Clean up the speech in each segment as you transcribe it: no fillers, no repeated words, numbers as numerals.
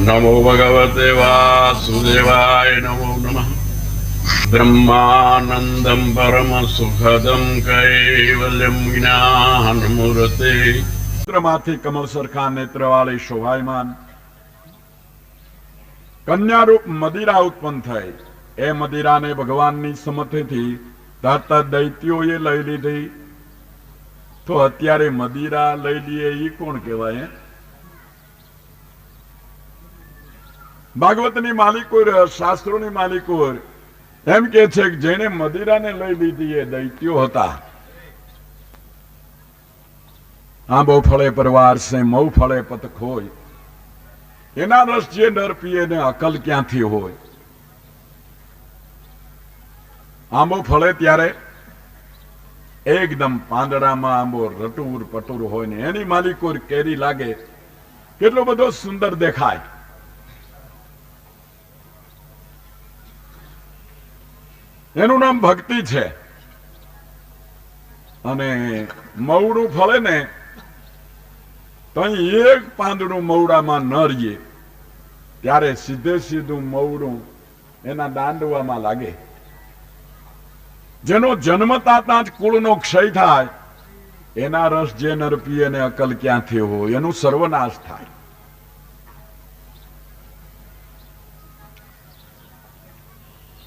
नमो भगवते वासुदेवाय नमो नमः। ब्रह्मानंदं परम सुखदं कैवल्यं ज्ञानमूर्ते। માંથી કમળ સરખા નેત્રવાળી શોભાયમાન કન્યારૂપ મદિરા ઉત્પન્ન થઈ. એ મદિરાને ભગવાનની સમથેથી તરત દૈત્યોએ લઈ લીધી. તો અત્યારે મદિરા લઈ લઈએ એ કોણ કહેવાય? ભાગવતની માલિકો, શાસ્ત્રોની માલિકો એમ કે છે કે જેને મદિરાને લઈ લીધી એ દૈત્યો હતા. આંબો ફળે પરવાર સે મઉ ફળે પતક હોય. એના રસ જે નર પીએ ને અકલ ક્યાંથી હોય? આંબો ફળે ત્યારે એકદમ પાંદડામાં આંબો રટુર પટુર હોય ને એની માલિકો કેરી લાગે કેટલો બધો સુંદર દેખાય. એનું નામ ભક્તિ છે. અને મવડું ફળે ને તો એક પાંદડું મવડામાં ન રહીએ ત્યારે સીધે સીધું મવડું એના દાંડવામાં લાગે. જેનો જન્મતા જ કુળનો ક્ષય થાય એના રસ જે નર પીએ ને અકલ ક્યાંથી હોય, એનું સર્વનાશ થાય.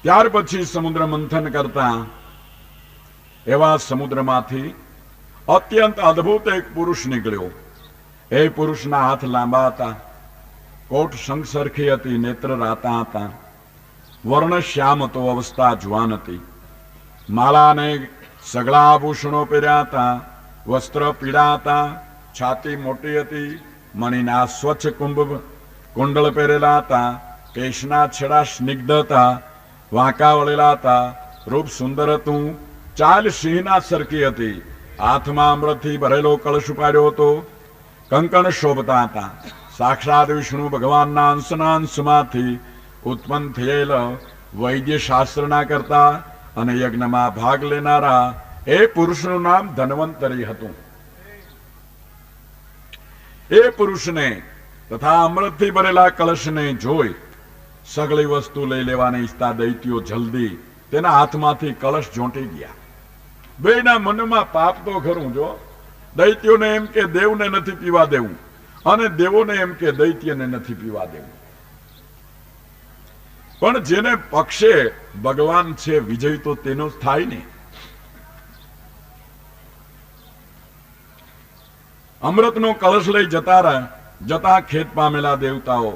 ત્યાર પછી સમુદ્ર મંથન કરતા એવા સમુદ્રમાંથી અત્યંત અદ્ભુત એક પુરુષ નીકળ્યો. એ પુરુષના હાથ લાંબા હતા, કોટ શંખ સરખી હતી, નેત્ર રાતા હતા, વર્ણ શ્યામ હતો, અવસ્થા જુવાન હતી. માલા અને સગળા આભૂષણો પહેર્યા હતા, વસ્ત્ર પીળા હતા, છાતી મોટી હતી, મણીના સ્વચ્છ કુંડળ પહેરેલા હતા, કેશના છેડા સ્નિગ્ધ હતા, વાંકા વળેલા હતા, રૂપ સુંદર હતું, ચાલ સિંહના સરખી હતી, હાથમાં અમૃતથી ભરેલો કળશ ઉપાડ્યો હતો, કંકણ શોભતા હતા. સાક્ષાત વિષ્ણુ ભગવાનના અંશના અંશમાંથી ઉત્પન્ન થયેલ વૈદ્ય શાસ્ત્રના કરતા અને યજ્ઞમાં ભાગ લેનારા એ પુરુષનું નામ ધન્વંતરી હતું. એ પુરુષને તથા અમૃતથી ભરેલા કળશને જોઈ સગળી વસ્તુ લઈ લેવાને ઈચ્છતા દૈત્યો જલ્દી તેના હાથમાંથી કળશ ઝોંટી ગયા. બેના મનમાં પાપ તો ખરું. જો દૈત્યોને એમ કે દેવને નથી પીવા દેવું અને દેવોને એમ કે દૈત્યને નથી પીવા દેવું. પણ જેને પક્ષે ભગવાન છે વિજય તો તેનો જ થાય ને. અમૃતનો કળશ લઈ જતા ખેત પામેલા દેવતાઓ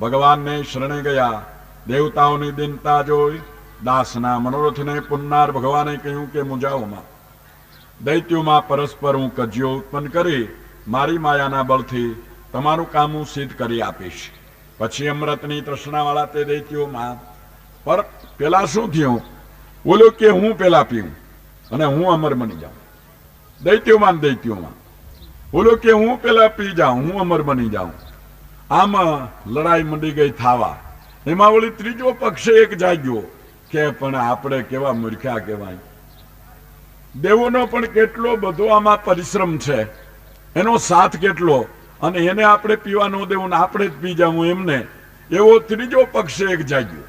ભગવાનને શરણે ગયા. દેવતાઓની દિનતા જોઈ દાસના મનોરથને પુનનાર ભગવાને કહ્યું કે મુંજાઓમાં દૈત્યોમાં પરસ્પર હું કજ્યો ઉત્પન્ન કરી મારી માયાના બળથી તમારું કામ હું સિદ્ધ કરી આપીશ. પછી અમૃતની તૃષ્ણાવાળા તે દૈત્યોમાં પર પેલા શું થયું? બોલો કે હું પેલા પીવું અને હું અમર બની જાઉં. દૈત્યોમાં બોલો કે હું પેલા પી જાઉં, હું અમર બની જાઉં. આમાં લડાઈ મંડી ગઈ થાવા. એમાં વળી ત્રીજો પક્ષ એક જાગ્યો કે પણ આપણે કેવા મૂર્ખા કહેવાય. દેવોનો પણ કેટલો બધો આમાં પરિશ્રમ છે, એનો સાથ કેટલો, અને એને આપણે પીવા ન દેવું ને આપણે જ પી જાવું એમને. એવો ત્રીજો પક્ષ એક જાગ્યો.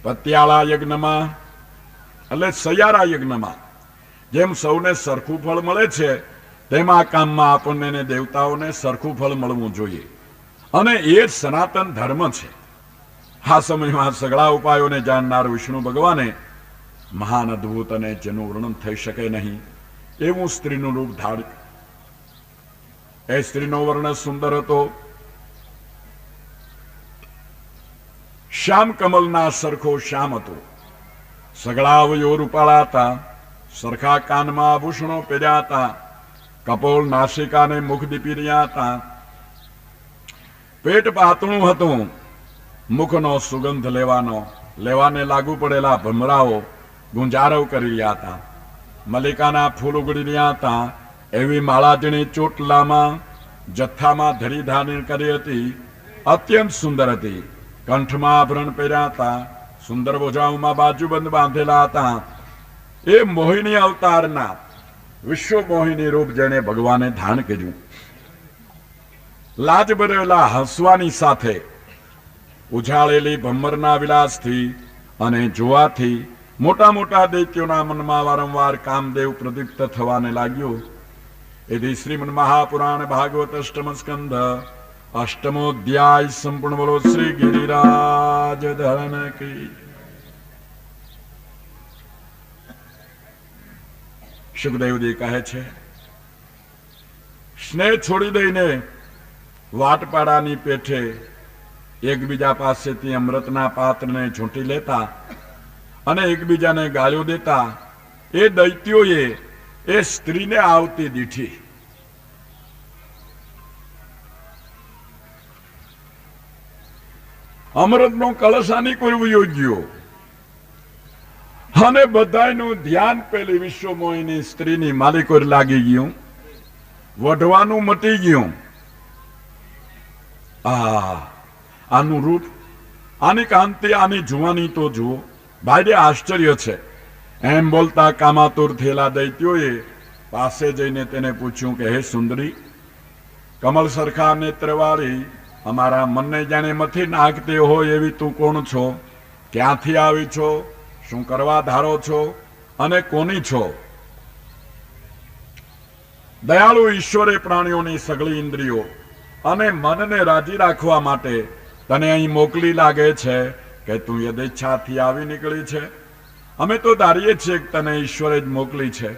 પત્યાળા યજ્ઞમાં એટલે સૈયારા યજ્ઞમાં જેમ સૌને સરખું ફળ મળે છે તેમ આ કામમાં આપણને દેવતાઓને સરખું ફળ મળવું જોઈએ અને એ જ સનાતન ધર્મ છે. આ સમયમાં સગળા ઉપાયોને જાણનાર વિષ્ણુ ભગવાને મહાન અદ્ભુત અને જેનું વર્ણન થઈ શકે નહીં એવું સ્ત્રીનું રૂપ ધાર્યું. એ સ્ત્રીનો વર્ણ સુંદર હતો. શ્યામ કમલના સરખો શ્યામ હતો. સગળા અવયવો રૂપાળા હતા. સરખા કાનમાં આભૂષણો પહેર્યા હતા. કપોળ નાસિકાને મુખ દીપી રહ્યા હતા. પેટ પાતળું હતું. મુખનો સુગંધ લેવાને લાગુ પડેલા ભમરાઓ ગુંજારવ કરી રહ્યા હતા. મલિકાના ફૂલ ઉગડી રહ્યા હતા. એવી માળાજણી ચોટલામાં જથ્થામાં ધરી ધારણ કરી હતી. અત્યંત સુંદર હતી. કંઠમાં આભરણ પહેર્યા હતા. સુંદર ભુજાઓમાં બાજુબંધ બાંધેલા હતા. એ મોહિની અવતારના વિશ્વ મોહિની રૂપ જેને ભગવાને ધારણ કર્યું. લાજ ભરેલા હસવાની સાથે ઉછાળેલી ભમ્મરના વિલાસથી અને જોવાથી મોટા મોટા દૈત્યોના મનમાં વારંવાર કામદેવ પ્રદીપ્ત થવાને લાગ્યું. એથી શ્રીમદ મહાપુરાણ ભાગવત અષ્ટમ સ્કંધ અષ્ટમોધ્યાય સંપૂર્ણ બોલો શ્રી ગિરિરાજ ધન કી. સુખદેવજી કહે છે, સ્નેહ છોડી દઈને વાટપાડાની પેઠે એકબીજા પાસેથી અમૃતના પાત્રને ઝૂંટી લેતા અને એકબીજાને ગાળ્યો દેતા એ દૈત્યોએ એ સ્ત્રીને આવતી દીઠી. અમૃતનો કળશાની કોઈ યોગ્યો અને બધાનું ધ્યાન પેલી વિશ્વમોહિની સ્ત્રીની માલિકો લાગી ગયું. વઢવાનું મટી ગયું. આનું રૂપ, આની કાંતિ, આની જુવાની તો જુઓ, ભાઈ આશ્ચર્ય છે. એમ બોલતા કામાતુર થયેલા દૈત્યોએ પાસે જઈને તેને પૂછ્યું કે હે સુંદરી, કમલ સરખા નેત્રવાળી, અમારા મનને જાણે મથી નાખતી હોય એવી તું કોણ છો? ક્યાંથી આવી છો? શું કરવા ધારો છો? અને કોની છો? દયાળુ ઈશ્વરે પ્રાણીઓની સગળી ઇન્દ્રિયો અને મનને રાજી રાખવા માટે તને અહીં મોકલી લાગે છે કે તું યદેચ્છાથી આવી નીકળી છે? અમે તો ધારીએ છીએ કે તને ઈશ્વરે જ મોકલી છે.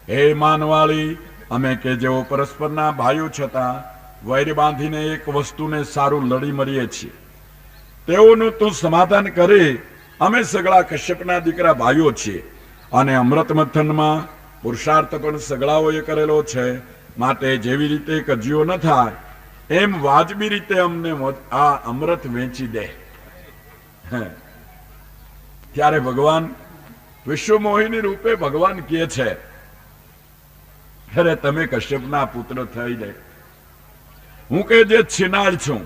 હે માનવાળી, અમે કે જેઓ પરસ્પરના ભાઈઓ છતાં વૈર બાંધીને એક વસ્તુને સારું લડી મરીએ છીએ, તેઓનું તું સમાધાન કરી. અમે સગળા કશ્યપના દીકરા ભાઈઓ છીએ અને અમૃત મંથનમાં પુરુષાર્થ પણ સગળાઓએ કરેલો છે. માટે જેવી રીતે કજિયો ન થાય એમ વાજબી રીતે અમને આ અમૃત વેચી દે. ત્યારે ભગવાન વિશ્વમોહિની રૂપે ભગવાન કહે છે, અરે તમે કશ્યપના પુત્ર થઈ જાય, હું કે જે છીનાર છું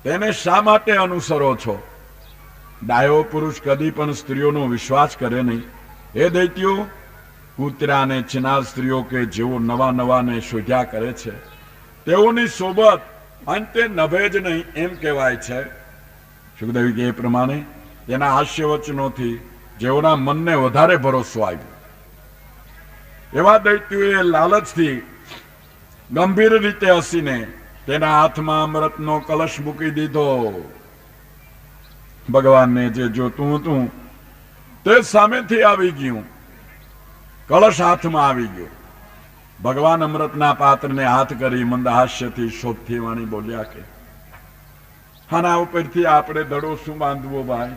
તેને શા માટે અનુસરો છો? ડાયો પુરુષ કદી પણ સ્ત્રીઓનો વિશ્વાસ કરે નહીં. એ દૈત્યો, કૂતરા અને છીનાર સ્ત્રીઓ કે જેઓ નવા નવાને શોધ્યા કરે છે, તેઓની સોબત અંતે નભે જ નહીં એમ કહેવાય છે. સુખદેવ કે એ પ્રમાણે તેના હાસ્ય વચનોથી જેઓના મનને વધારે ભરોસો આવ્યો, એવા દૈત્યોએ લાલચથી ગંભીર રીતે હસીને તેના હાથમાં અમૃતનો કલશ મૂકી દીધો. ભગવાનને જે જોતું હતું તે સામેથી આવી ગયું. કળશ હાથમાં આવી ગયો. ભગવાન અમૃતના પાત્રને હાથ કરી મંદ હાસ્યથી શોભથી વાણી બોલ્યા કે આના ઉપરથી આપણે દડો શું બાંધવો ભાઈ?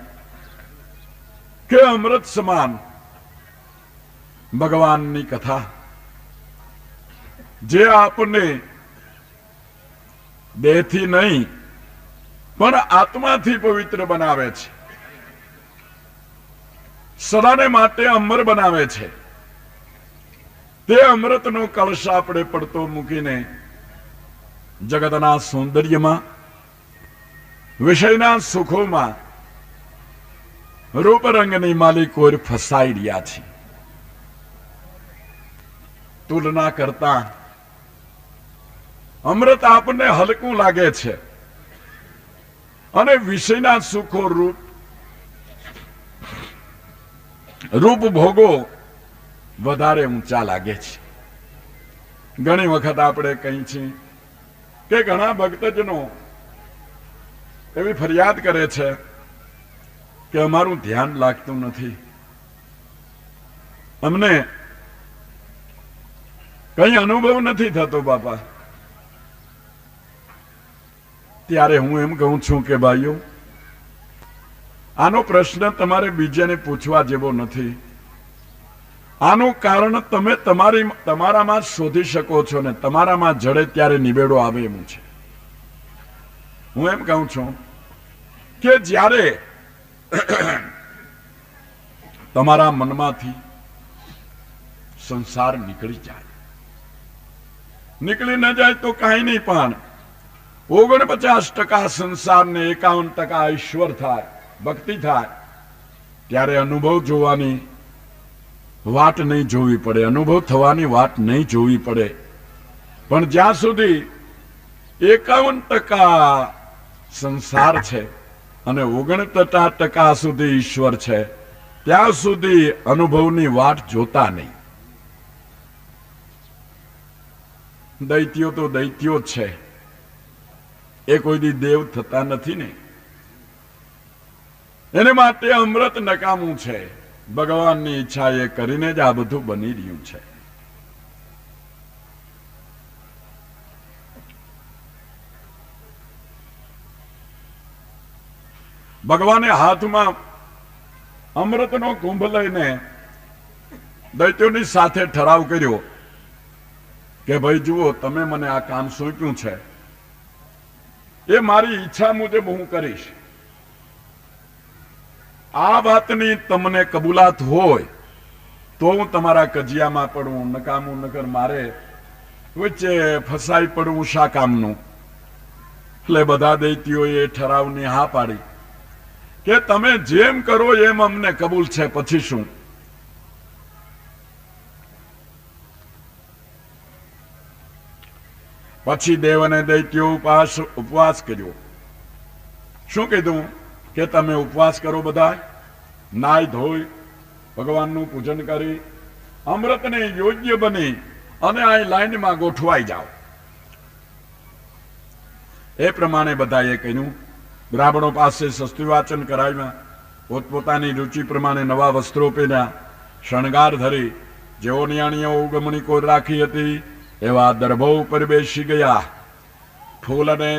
કે અમૃત સમાન ભગવાનની કથા જે આપને દેહથી નહીં પણ આત્માથી પવિત્ર બનાવે છે, સદાને માટે અમર બનાવે છે. તે અમૃતનો કળશ આપણે પડતો મૂકીને જગતના સૌંદર્યમાં, વિષયના સુખોમાં, રૂપરંગની માલિકો ફસાઈ રહ્યા છે. તુલના કરતા અમૃત આપણને હલકું લાગે છે અને વિષયના સુખો રૂપ ભોગો વધારે ઊંચા લાગે છે. ઘણી વખત આપણે કહી છીએ કે ઘણા ભક્તજનો એવી ફરિયાદ કરે છે કે અમારું ધ્યાન લાગતું નથી, અમને કઈ અનુભવ નથી થતો બાપા. ત્યારે હું એમ કહું છું કે ભાઈઓ, આનો પ્રશ્ન તમારે બીજાને પૂછવા જેવો નથી. આનું કારણ તમે તમારામાં શોધી શકો છો ને તમારામાં જડે ત્યારે નિવેડો આવે એમ છે. હું એમ કહું છું કે જ્યારે તમારા મનમાંથી સંસાર નીકળી જાય, નીકળી ન જાય તો કાંઈ નહીં, પણ 49% સંસારને 51% ઈશ્વર થાય, ભક્તિ થાય, ત્યારે અનુભવ જોવાની વાટ નહીં જોવી પડે, અનુભવ થવાની વાટ નહીં જોવી પડે. પણ જ્યાં સુધી 51% સંસાર છે અને 49% સુધી ઈશ્વર છે, ત્યાં સુધી અનુભવની વાટ જોતા નહીં. દૈત્યો તો દૈત્યો જ છે, એ કોઈ દી દેવ થતા નથી ને. એને માટે અમૃત નકામું છે. ભગવાનની ઈચ્છા એ કરીને જ આ બધું બની રહ્યું છે. ભગવાને હાથમાં અમૃતનો કુંભ લઈને દૈત્યોની સાથે ઠરાવ કર્યો કે ભાઈ જુઓ, તમે મને આ કામ સોંપ્યું છે, એ મારી ઈચ્છા મુજબ હું કરીશ. આ વાતની તમને કબૂલાત હોય તો હું તમારા કજિયામાં પડું, નકામું નકર મારે વચ્ચે ફસાઈ પડવું શા કામનું. એટલે બધા દૈત્યોએ ઠરાવની હા પાડી કે તમે જેમ કરો એમ અમને કબૂલ છે, પછી શું. પછી દેવ અને દૈત્યો ઉપવાસ કર્યો. શું કીધું કે તમે ઉપવાસ કરો, બધા નાય ધોઈ ભગવાનનું પૂજન કરી અમૃતને યોગ્ય બની અને આ લાઈનમાં ગોઠવાઈ જાઓ. એ પ્રમાણે બધાએ કહ્યું. બ્રાહ્મણો પાસે સસ્તું વાચન કરાવ્યા, પોતપોતાની રુચિ પ્રમાણે નવા વસ્ત્રો પહેર્યા, શણગાર ધરી જેઓ નિયાણીઓ ઉગમણી કોર રાખી હતી એવા દર્ભો ઉપર બેસી ગયા. ફૂલ અને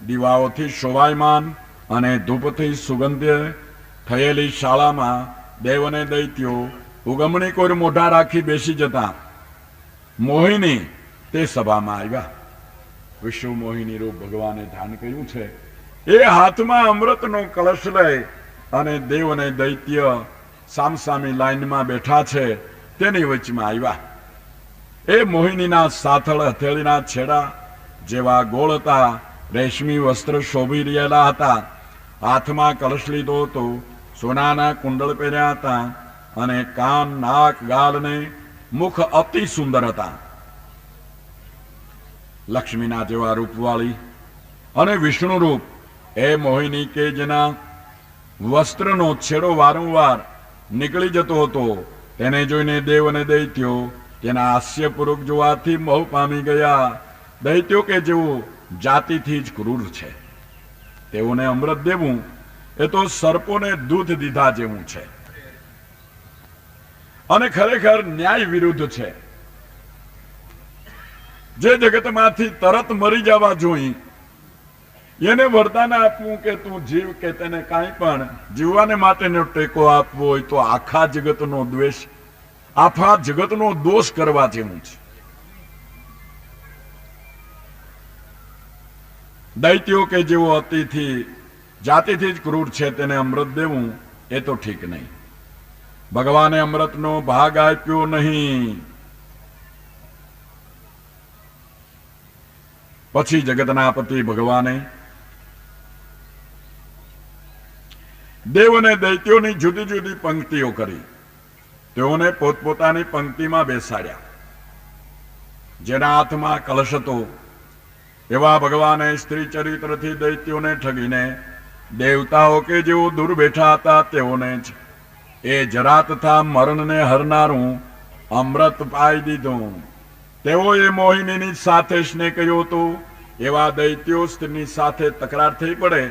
દીવાઓથી શોભાયમાન અને ધૂપથી સુગંધ્ય થયેલી શાળામાં દેવ અને દૈત્યો ઉગમણી કોર મોઢા રાખી બેસી જતા. મોહિની તે સભામાં આવ્યા. વિશ્વ મોહિની રૂપ ભગવાને ધાન કર્યું છે. એ હાથમાં અમૃતનો કળશ લઈ અને દેવ અને દૈત્ય સામસામી લાઈનમાં બેઠા છે તેની વચમાં આવ્યા. એ મોહિનીના સાથળ હથેળીના છેડા જેવા ગોળ હતા, રેશમી વસ્ત્ર શોભી રહેલા હતા, હાથમાં કળશ લીધો હતો, સોનાના કુંડળ પહેર્યા હતા અને કાન, નાક, ગાલ ને મુખ અતિ સુંદર હતા. લક્ષ્મીના જેવા રૂપવાળી અને વિષ્ણુ રૂપ એ મોહિની કે જેના વસ્ત્રનો છેડો વારંવાર નીકળી જતો હતો, તેને જોઈને દેવ અને દૈત્યો તેના હાસ્યપૂર્વક જોવાથી મોહ પામી ગયા. દૈત્યો કે જેઓ જાતિથી જ ક્રૂર છે, તેઓને અમૃત દેવું એ તો સર્પોને દૂધ દીધા જેવું છે અને ખરેખર ન્યાય વિરુદ્ધ છે. જે જગતમાંથી તરત મરી જવા જોઈએ એને વરદાન આપવું કે તું જીવ, કે તેને કાંઈ પણ જીવવાને માટેનો ટેકો આપવો હોય તો આખા જગતનો દ્વેષ, આખા જગતનો દોષ કરવા જેવું છે. દૈત્યો કે જેઓ અતિથી જાતિથી જ ક્રૂર છે તેને અમૃત દેવું એ તો ઠીક નહીં. ભગવાને અમૃતનો ભાગ આપ્યો નહીં. પછી જગતના પતિ ભગવાને દેવ અને દૈત્યોની જુદી જુદી પંક્તિઓ કરી. તેઓને પોતપોતાની પંક્તિમાં બેસાડ્યા. જેના હાથમાં કલશ હતો એવા ભગવાને સ્ત્રી ચરિત્રથી દૈત્યોને ઠગીને દેવતાઓ કે જેઓ દૂર બેઠા હતા તેઓને જ એ જરા તથા મરણને હરનારું અમૃત પાઈ દીધું. તેઓએ મોહિનીની સાથે સ્નેહ કર્યો હતો. એવા દૈત્યો સ્ત્રીની સાથે તકરાર થઈ પડે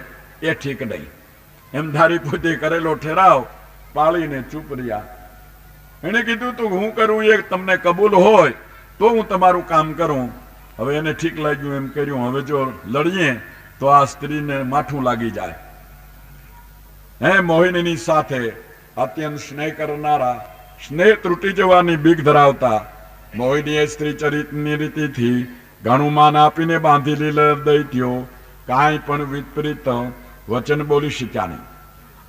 એ ઠીક નહીં. એમ ધારી પોતે કરેલો ઠેરાવ પાળીને ચૂપ રહ્યા. એને કીધું તું હું કરું એ તમને કબૂલ હોય તો હું તમારું કામ કરું. હવે એને ઠીક લાગ્યું એમ કર્યું. હવે જો લડીએ તો આ સ્ત્રીને માઠું લાગી જાય. હે મોહિનીની સાથે અત્યંત સ્નેહ કરનારા, સ્નેહ તૂટી જવાની બીક ધરાવતા મોહિનીએ સ્ત્રી ચરિત્રની રીતિથી ઘણું માન આપીને બાંધી લીધેલા દૈત્યો કાંઈ પણ વિપરીત વચન બોલી શક્યા નહીં.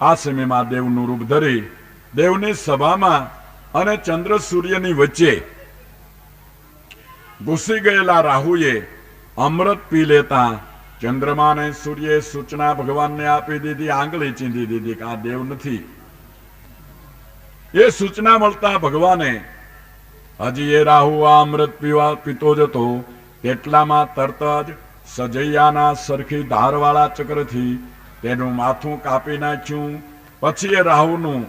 આ સમયમાં દેવનું રૂપ ધરી દેવની સભામાં અને ચંદ્ર સૂર્યની વચ્ચે ઘૂસી ગયેલા રાહુએ અમૃત પી લેતા ચંદ્રમા અને સૂર્યે સૂચના ભગવાનને આપી દીધી, આંગળી ચીંધી દીધી કે આ દેવ નથી. એ સૂચના મળતા ભગવાને હજી એ રાહુ આ અમૃત પીતો જતો તેટલામાં તરત જ સજૈયાના સરખી ધારવાળા ચક્રથી તેનું માથું કાપી નાખ્યું. પછી એ રાહુનું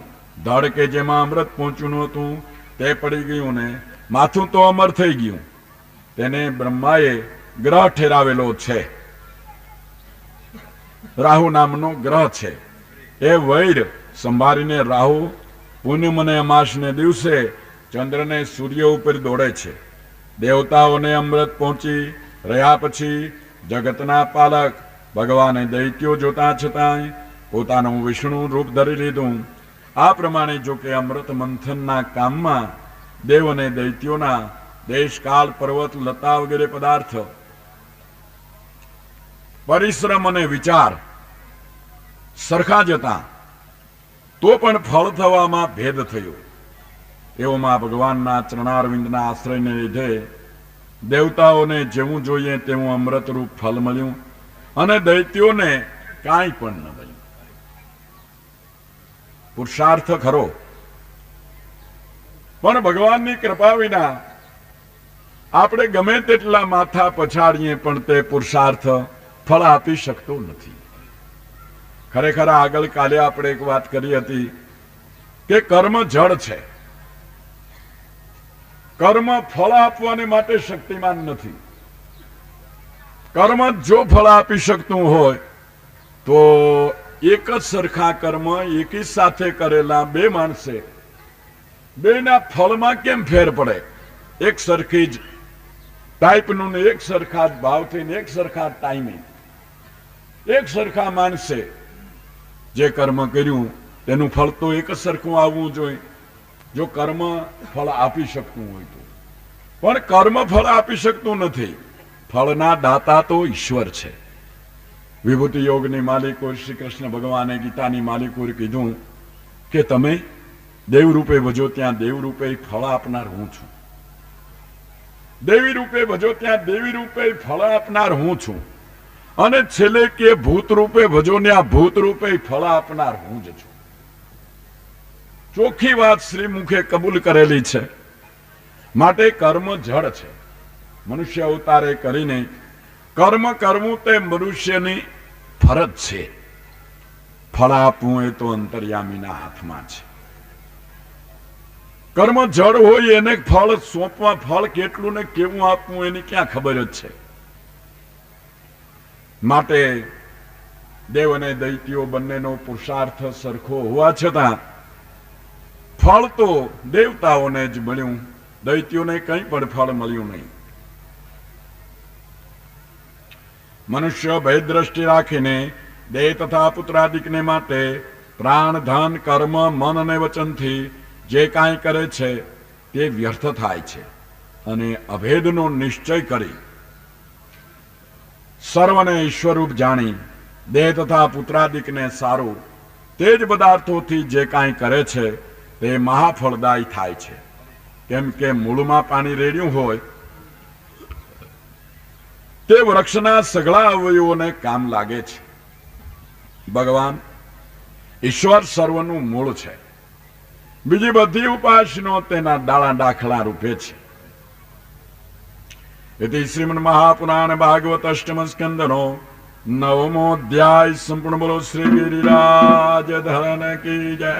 ધડ કે જેમાં અમૃત પહોંચ્યું હતું તે પડી ગયું ને માથું તો અમર થઈ ગયું. તેને બ્રહ્માએ ગ્રહ ઠેરાવેલો છે. રાહુ નામનો ગ્રહ છે. એ વૈર સંભાળીને રાહુ પૂનમ અને અમાસને દિવસે ચંદ્રને સૂર્ય ઉપર દોડે છે. દેવતાઓને અમૃત પહોંચી રહ્યા પછી જગતના પાલક ભગવાને દૈત્યો જોતા છતાંય પોતાનું વિષ્ણુ રૂપ ધરી લીધું. આ પ્રમાણે જો કે અમૃત મંથનના કામમાં દેવ અને દૈત્યોના દેશકાળ પર્વત લતા વગેરે પદાર્થ પરિશ્રમ અને વિચાર સરખા જતા તો પણ ફળ થવામાં ભેદ થયો. એવોમાં ભગવાનના ચરણારવિંદના આશ્રયને લીધે દેવતાઓને જેવું જોઈએ તેવું અમૃતરૂપ ફળ મળ્યું અને દૈત્યોને કાંઈ પણ ન મળ્યું. પુરુષાર્થ ખરો, પણ ભગવાનની કૃપા વિના આપણે ગમે તેટલા માથા પછાડીએ પણ તે પુરુષાર્થ ફળ આપી શકતો નથી. ખરેખર આગળ કાલે આપણે એક વાત કરી હતી કે કર્મ જળ છે. કર્મ ફળ આપવાને માટે શક્તિમાન નથી. કર્મ જો ફળ આપી શકતું હોય તો એક જ સરખા કર્મ એકી સાથે કરેલા બે માણસે બેના ફળમાં કેમ ફેર પડે? એક સરખી જ ટાઈપનું ને એક સરખા જ ભાવથી ને એક સરખા ટાઈમે એક સરખા માણસે જે કર્મ કર્યું તેનું ફળ તો એક જ સરખું આવવું જોઈએ જો કર્મ ફળ આપી શકતું હોય તો. પણ કર્મ ફળ આપી શકતું નથી. ફળના દાતા તો ઈશ્વર છે. વિભૂતિ યોગની માલિકો શ્રી કૃષ્ણ ભગવાને ગીતાની માલિકો કીધું કે તમે દેવ રૂપે ભજો ત્યાં દેવ રૂપે ફળ આપનાર હું છું. દેવી રૂપે ભજો ત્યાં દેવી રૂપે ફળ આપનાર હું છું. અને છેલ્લે કે ભૂત રૂપે ભજો ને આ ભૂત રૂપે ફળ આપનાર હું જ છું. ચોખ્ખી વાત શ્રી મુખે કબૂલ કરેલી છે. માટે કર્મ જળ છે. મનુષ્ય અવતારે કરીને કર્મ કરવું તે મનુષ્યની ફરજ છે. ફળ આપવું એ તો અંતર્યામીના હાથમાં છે. કર્મ જળ હોય એને ફળ સોંપવા, ફળ કેટલું ને કેવું આપવું એની ક્યાં ખબર જ છે. માટે દેવ અને દૈત્યો બંનેનો પુરુષાર્થ સરખો હોવા છતાં ફળ તો દેવતાઓને જ મળ્યું, દૈત્યોને કંઈ પણ ફળ મળ્યું નહીં. મનુષ્ય ભેદ દ્રષ્ટિ રાખીને દેહ તથા પુત્રાદિકને માટે પ્રાણ, ધન, કર્મ, મન અને વચનથી જે કાંઈ કરે છે તે વ્યર્થ થાય છે. અને અભેદનો નિશ્ચય કરી સર્વને ઈશ્વરરૂપ જાણી દેહ તથા પુત્રાદિકને સારું તે જ પદાર્થોથી જે કાંઈ કરે છે તે મહાફળદાયી થાય છે. કેમ કે મૂળમાં પાણી રેડ્યું હોય તે વૃક્ષના સઘળા અવયવોને કામ લાગે છે. ભગવાન ઈશ્વર સર્વનું મૂળ છે. બીજી બધી ઉપાસનો તેના ડાળા ડાખલા રૂપે છે. એથી શ્રીમદ મહાપુરાણ ભાગવત અષ્ટમ સ્કંદનો 9મો અધ્યાય સંપૂર્ણ. બોલો શ્રી ગિરિરાજ ધન કી જય.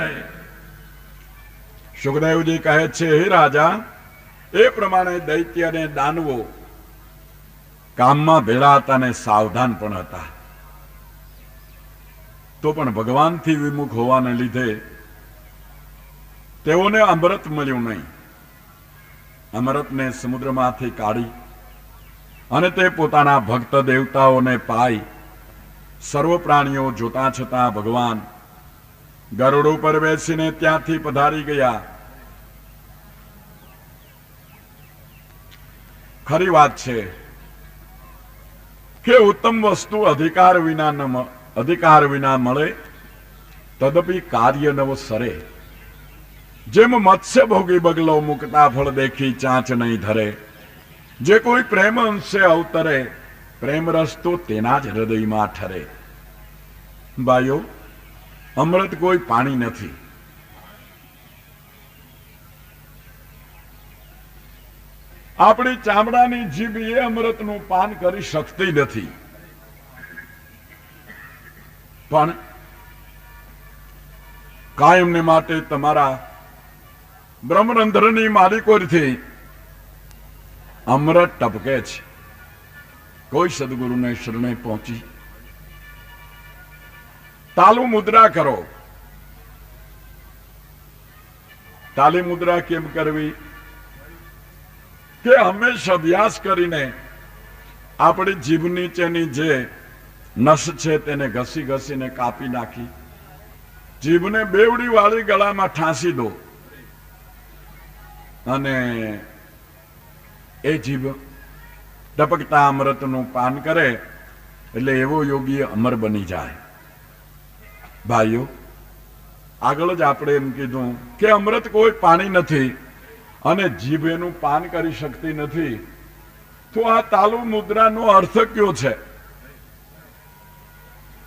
સુખદેવજી કહે છે, હે રાજા, એ પ્રમાણે દૈત્ય અને દાનવો કામમાં ભેળા હતા ને સાવધાન પણ હતા. તો પણ ભગવાનથી વિમુખ હોવાને લીધે તેઓને અમૃત મળ્યું નહીં. અમૃતને સમુદ્રમાંથી કાઢી અને તે પોતાના ભક્ત દેવતાઓને પાઈ સર્વ પ્રાણીઓ જોતા છતાં ભગવાન ગરુડ ઉપર બેસીને ત્યાંથી પધારી ગયા. ખરી વાત છે કે ઉત્તમ વસ્તુ અધિકાર વિના મળે તદપી કાર્ય નવ સરે. જેમ મત્સ્ય ભોગી બગલો મુકતા ફળ દેખી ચાંચ નહીં ધરે. જે કોઈ પ્રેમ અંશે અવતરે પ્રેમ રસ તો તેના જ હૃદયમાં ઠરે. ભાઈઓ, અમૃત કોઈ પાણી નથી. આપણી ચામડાની જીભ એ અમૃતનું પાન કરી શકતી નથી, પણ કાયમને માટે તમારા બ્રહ્મરંધ્રની માલિકોથી અમૃત ટપકે છે. કોઈ સદગુરુને શરણે પહોંચી તાલુ મુદ્રા કરો. તાલી મુદ્રા કેમ કરવી? કે હંમેશા અભ્યાસ કરીને આપણી જીભ નીચેની જે નસ છે તેને ઘસી ઘસીને કાપી નાખી, જીભને બેવડી વાળી ગળામાં ઠાંસી દો અને એ જીભ ટપકતા અમૃતનું પાન કરે એટલે એવો યોગી અમર બની જાય. ભાઈઓ, આગળ જ આપણે એમ કીધું કે અમૃત કોઈ પાણી નથી અને જીભ એનું પાન કરી શકતી નથી. તો આ તાલુ મુદ્રાનો અર્થ કયો છે?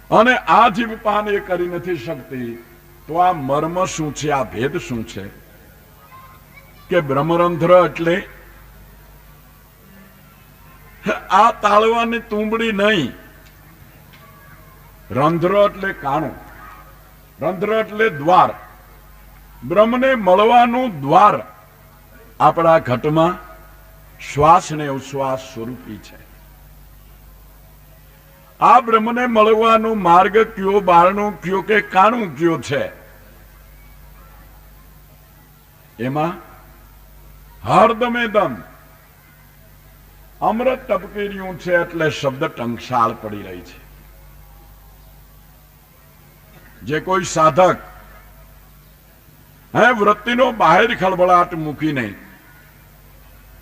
અને આ જીભ પાન એ કરી નથી શકતી, તો આ મર્મ શું છે? આ ભેદ શું છે? કે બ્રહ્મરંધ્ર એટલે આ તાળવાની તુંબડી નહીં. રંધ્ર એટલે કાણું, રંધ્ર એટલે દ્વાર. બ્રહ્મને મળવાનું દ્વાર આપણા ઘટમાં શ્વાસ ને ઉશ્વાસ સ્વરૂપી છે. આ બ્રહ્મને મળવાનો માર્ગ કયો, બારણું કયો કે કાણું કયો છે? એમાં હરદમે દમ અમૃત ટપકી રહ્યું છે એટલે શબ્દ ટંકશાળ પડી રહી છે. જે કોઈ સાધક વૃત્તિનો બહાર ખળબળાટ મૂકીને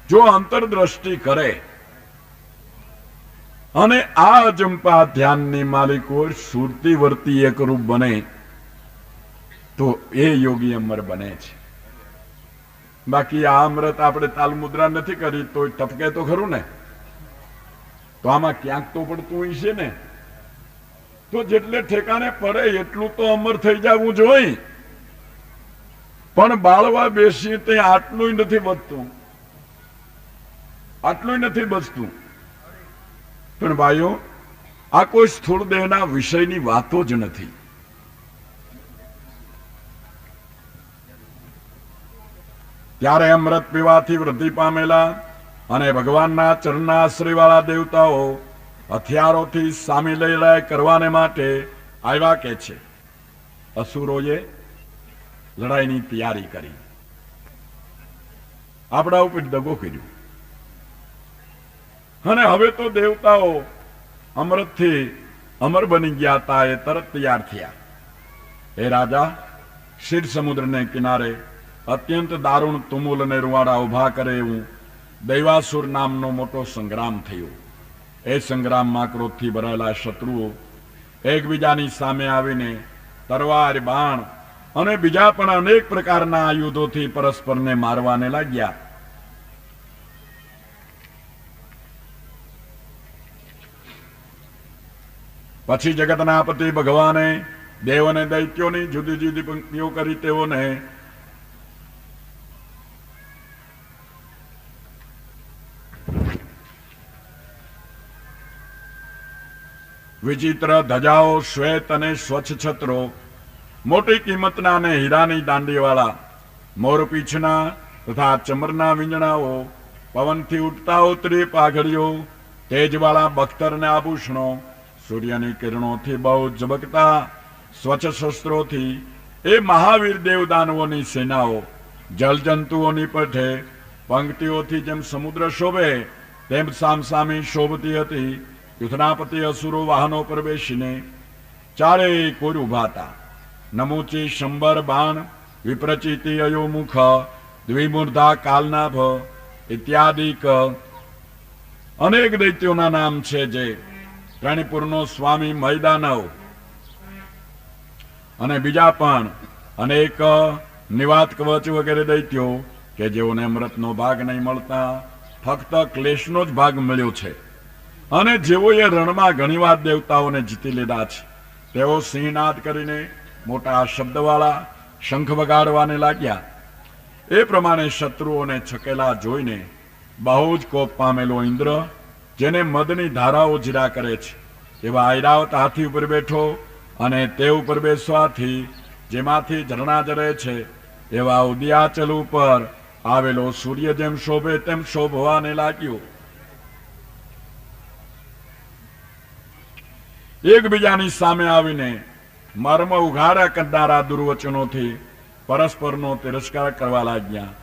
જો અંતરદ્રષ્ટિ કરે અને આ અજંપા ધ્યાનની માલિકો સુરતી વર્તી એકરૂપ બને તો એ યોગી અમર બને છે. બાકી આ અમૃત આપણે તાલ મુદ્રા નથી કરી તો ટપકે તો ખરું ને? તો આમાં ક્યાંક તો પડતું હોય છે ને. તો જેટલે ઠેકાણે પડે એટલું તો અમર થઈ જવું જોઈએ. પણ બાળવા બેસી તે આટલું નથી બચતું, આટલું નથી બચતું. પણ ભાઈઓ, આ કોઈ સ્થૂળ દેહના વિષયની વાતો જ નથી. ત્યારે અમૃત પીવાથી વૃદ્ધિ પામેલા અને ભગવાનના ચરણના આશ્રયવાળા દેવતાઓ હથિયારોથી સામી લડાઈ કરવાને માટે આવ્યા કે છે. અસુરોએ લડાઈની તૈયારી કરી, આપણા ઉપર દગો કર્યો અને હવે તો દેવતાઓ અમૃતથી અમર બની ગયા હતા. એ તરત તૈયાર થયા. હે રાજા, ક્ષીર સમુદ્રને કિનારે અત્યંત દારૂણ તુમુલ અને રૂવાડા ઉભા કરે એવું દૈવાસુર નામનો મોટો સંગ્રામ થયો. એ સંગ્રામમાં ક્રોધથી ભરાયેલા શત્રુઓ એકબીજાની સામે આવીને તરવાર, બાણ અને બીજા પણ અનેક પ્રકારના આયુધોથી પરસ્પરને મારવાને લાગ્યા. પછી જગતના પતિ ભગવાને દેવ અને દૈત્યોની જુદી જુદી પંક્તિઓ કરી તેઓને વિચિત્ર ધજાઓ, શ્વેત અને સ્વચ્છ છત્રો, મોટી કિંમતના અને હીરાની દાંડીવાળા મોરપીંછના તથા ચમરના વીંજણાઓ, પવનથી ઉઠતા ઉતરી પાઘડીઓ, તેજવાળા બખ્તરને આભૂષણો, સૂર્યની કિરણોથી બહુ ઝબકતા સ્વચ્છ શસ્ત્રોથી એ મહાવીર દેવદાનવોની સેનાઓ જલજંતુઓની પઠે પંક્તિઓથી જેમ સમુદ્ર શોભે તેમ સામસામી શોભતી હતી. યુથનાપતિ અસુરો વાહનો પર બેસીને ચારેય કોર ઉભા હતા. નમૂચી શંબર બાણ, વિપ્રચિતિ અયોમુખ, દ્વિમૂર્ધા કાલનાભ ઇત્યાદિક અનેક દૈત્યોના નામ છે. જે ત્રણપુરનો સ્વામી મૈદાનવ અને બીજા પણ અનેક નિવાત કવચ વગેરે દૈત્યો કે જેઓને અમૃતનો ભાગ નહીં મળતા, ફક્ત ક્લેશનો જ ભાગ મળ્યો છે અને જેઓએ રણમાં ઘણીવાર દેવતાઓને જીતી લીધા છે, તેઓ સિંહનાદ કરીને મોટા શબ્દવાળા શંખ વગાડવાને લાગ્યા. એ પ્રમાણે શત્રુઓને છકેલા જોઈને બહુ જ કોપ પામેલો ઇન્દ્ર, જેને મદની ધારાઓ જીરા કરે છે, એવા ઐરાવત હાથી ઉપર બેઠો અને તે ઉપર બેસવાથી જેમાંથી ઝરણા જરે છે એવા ઉદયાચલ ઉપર આવેલો સૂર્ય જેમ શોભે તેમ શોભવાને લાગ્યો. એકબીજાની સામે આવીને મર્મ ઉઘાડા કરનારા દુર્વચનોથી પરસ્પરનો તિરસ્કાર કરવા લાગ્યા.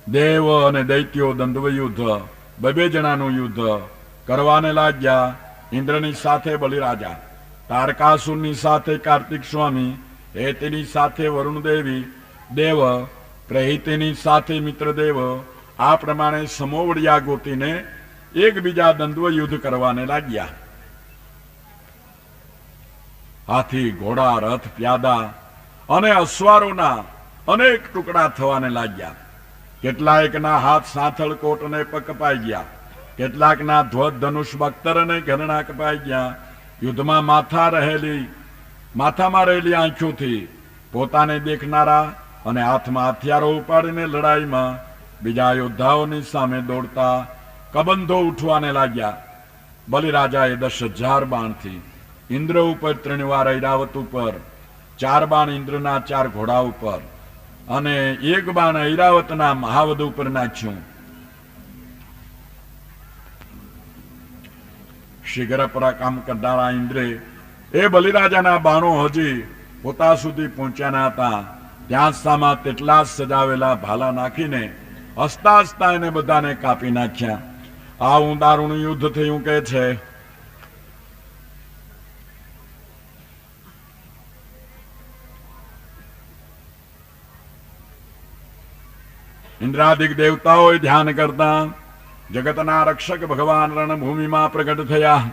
દેવ અને દૈત્યો દ્વંદ્વ યુદ્ધ, બે જણાનું યુદ્ધ કરવાને લાગ્યા. ઇન્દ્રની સાથે બલિરાજા, તારકાસુરની સાથે કાર્તિક સ્વામી, હેતીની સાથે વરુણદેવી દેવ, પ્રહિતીની સાથે મિત્રદેવ, આ પ્રમાણે સમોવડિયા ગોતીને એકબીજા દ્વંદ્વ યુદ્ધ કરવાને લાગ્યા. હાથી, ઘોડા, રથ, પ્યાદા અને અશ્વારોના અનેક ટુકડા થવાને લાગ્યા. કેટલાકના હાથ સાથળ કોટ અને પગ કપાઈ ગયા, કેટલાકના ધ્વજ, ધનુષ, બખ્તર અને ઘરણા કપાઈ ગયા. યુદ્ધમાં માથામાં રહેલી આંખોથી પોતાને દેખનારા અને હાથમાં હથિયારો ઉપાડીને લડાઈમાં બીજા યોદ્ધાઓની સામે દોડતા કબંધો ઉઠવાને લાગ્યા. બલિરાજાએ 10,000 બાણથી ઇન્દ્ર ઉપર 3 વાર, ઐરાવત ઉપર 4 બાણ, ઇન્દ્રના 4 ઘોડા ઉપર અને 1 બાણ ઐરાવતના મહાવદ ઉપર નાખ્યું. શીઘ્ર પરાક્રમ કરનારા ઇન્દ્રે એ બલિરાજાના બાણો હજી પોતા સુધી પહોંચ્યા ન હતા ત્યાં સામા તેટલા સજાવેલા ભાલા નાખીને હસતા હસતા એને બધાને કાપી નાખ્યા. આવું દારૂણ યુદ્ધ થયું કે છે. ઇન્દ્રાદિક દેવતાઓએ ધ્યાન કરતા જગતના રક્ષક ભગવાન રણભૂમિમાં પ્રગટ થયા.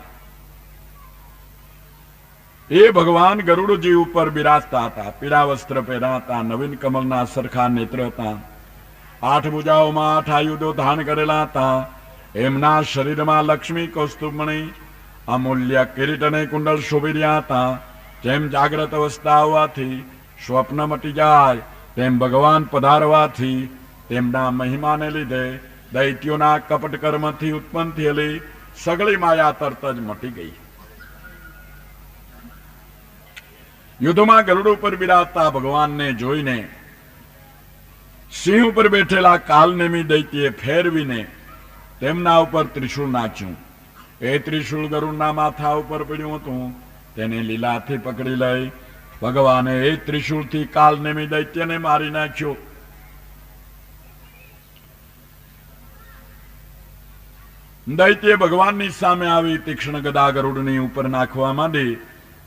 એ ભગવાન ગરુડજી ઉપર બિરાજતા હતા. પીળા વસ્ત્ર પહેરાતા, નવીન કમલના સરખા નેત્ર હતા. 8 ભુજાઓમાં 8 આયુધો ધારણ કરેલા હતા. એમના શરીરમાં લક્ષ્મી, કૌસ્તુભમણી, અમૂલ્ય કિરીટ અને કુંડળ શોભી રહ્યા હતા. જેમ જાગ્રત અવસ્થા હોવાથી સ્વપ્ન મટી જાય તેમ ભગવાન પધારવાથી તેમના મહિમાને લીધે દૈત્યોના કપટ કર્મથી ઉત્પન્ન થયેલી સગળી માયા તરત જ મટી ગઈ. યુદ્ધમાં ગરુડ ઉપર બિરાજતા ભગવાનને જોઈને સિંહ ઉપર બેઠેલા કાલનેમી દૈત્યે ફેરવીને તેમના ઉપર ત્રિશૂળ નાખ્યું. એ ત્રિશૂળ ગરુડના માથા ઉપર પડ્યું હતું. તેને લીલાથી પકડી લઈ ભગવાને એ ત્રિશૂળથી કાલનેમી દૈત્યને મારી નાખ્યો. દૈત્ય ભગવાનની સામે આવી તીક્ષ્ણ ગદા ગરુડની ઉપર નાખવા માંડી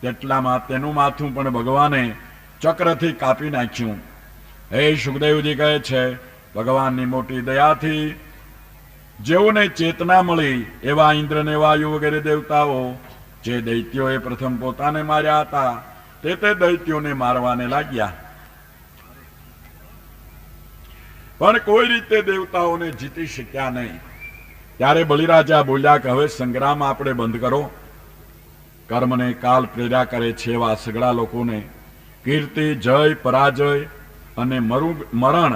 તેટલામાં તેનું માથું પણ ભગવાને ચક્રથી કાપી નાખ્યું. હે સુખદેવજી કહે છે, ભગવાનની મોટી દયાથી જેઓને ચેતના મળી એવા ઇન્દ્રને, વાયુ વગેરે દેવતાઓ જે દૈત્યોએ પ્રથમ પોતાને માર્યા હતા તે દૈત્યોને મારવાને લાગ્યા. પણ કોઈ રીતે દેવતાઓને જીતી શક્યા નહીં. ત્યારે બલિરાજા બોલ્યા કે હવે સંગ્રામ આપણે બંધ કરો. કર્મને કાલ પ્રેર્યા કરે છે એવા સગળા લોકોને કીર્તિ, જય, પરાજય અને મરણ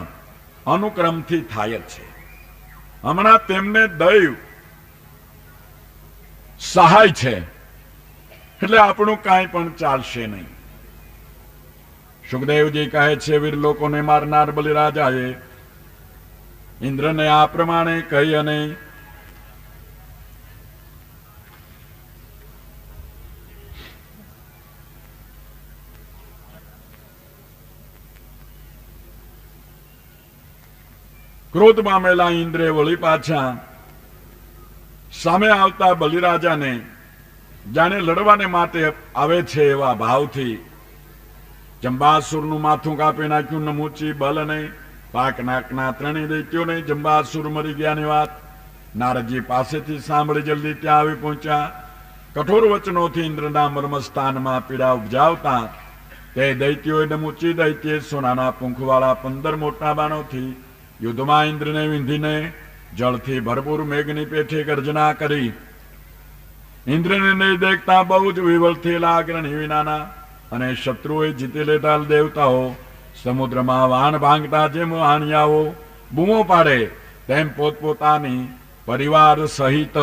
અનુક્રમથી થાય જ છે. હમણાં તેમને દૈવ સહાય છે એટલે આપણું કાંઈ પણ ચાલશે નહીં. સુખદેવજી કહે છે, વીર લોકોને મારનાર બલિરાજાએ ઇન્દ્રને આ પ્રમાણે કહી અને ક્રોધ પામેલા ઇન્દ્રે વળી પાછા સામે આવતા બલિરાજાને જાણે લડવાને માટે આવે છે એવા ભાવથી જંબાસુરનું માથું કાપી નાખ્યું. નમૂચી, બલ અને પાક નાકના 3 દૈત્યોને જંબાસુર મરી ગયાની વાત નારદજી પાસેથી સાંભળી જલ્દી ત્યાં આવી પહોંચ્યા. કઠોર વચનોથી ઇન્દ્રના મર્મસ્થાનમાં પીડા ઉપજાવતા તે દૈત્યોએ નમૂચી દૈત્યે સોનાના પૂંખવાળા 15 મોટા બાણોથી યુદ્ધમાં ઇન્દ્રને વિંધીને જળથી ભરપૂર મેઘની પેઠે ગર્જના કરી. ઇન્દ્રને નહીં દેખતા બહુ જ વિવલ થયેલા અગ્રણી વિનાના અને શત્રુએ જીતી લેતા દેવતાઓ સમુદ્રમાં વાણ ભાંગતા જેમ વાણિયાઓ બૂમો પાડે તેમ પોતપોતાની પરિવાર સહિત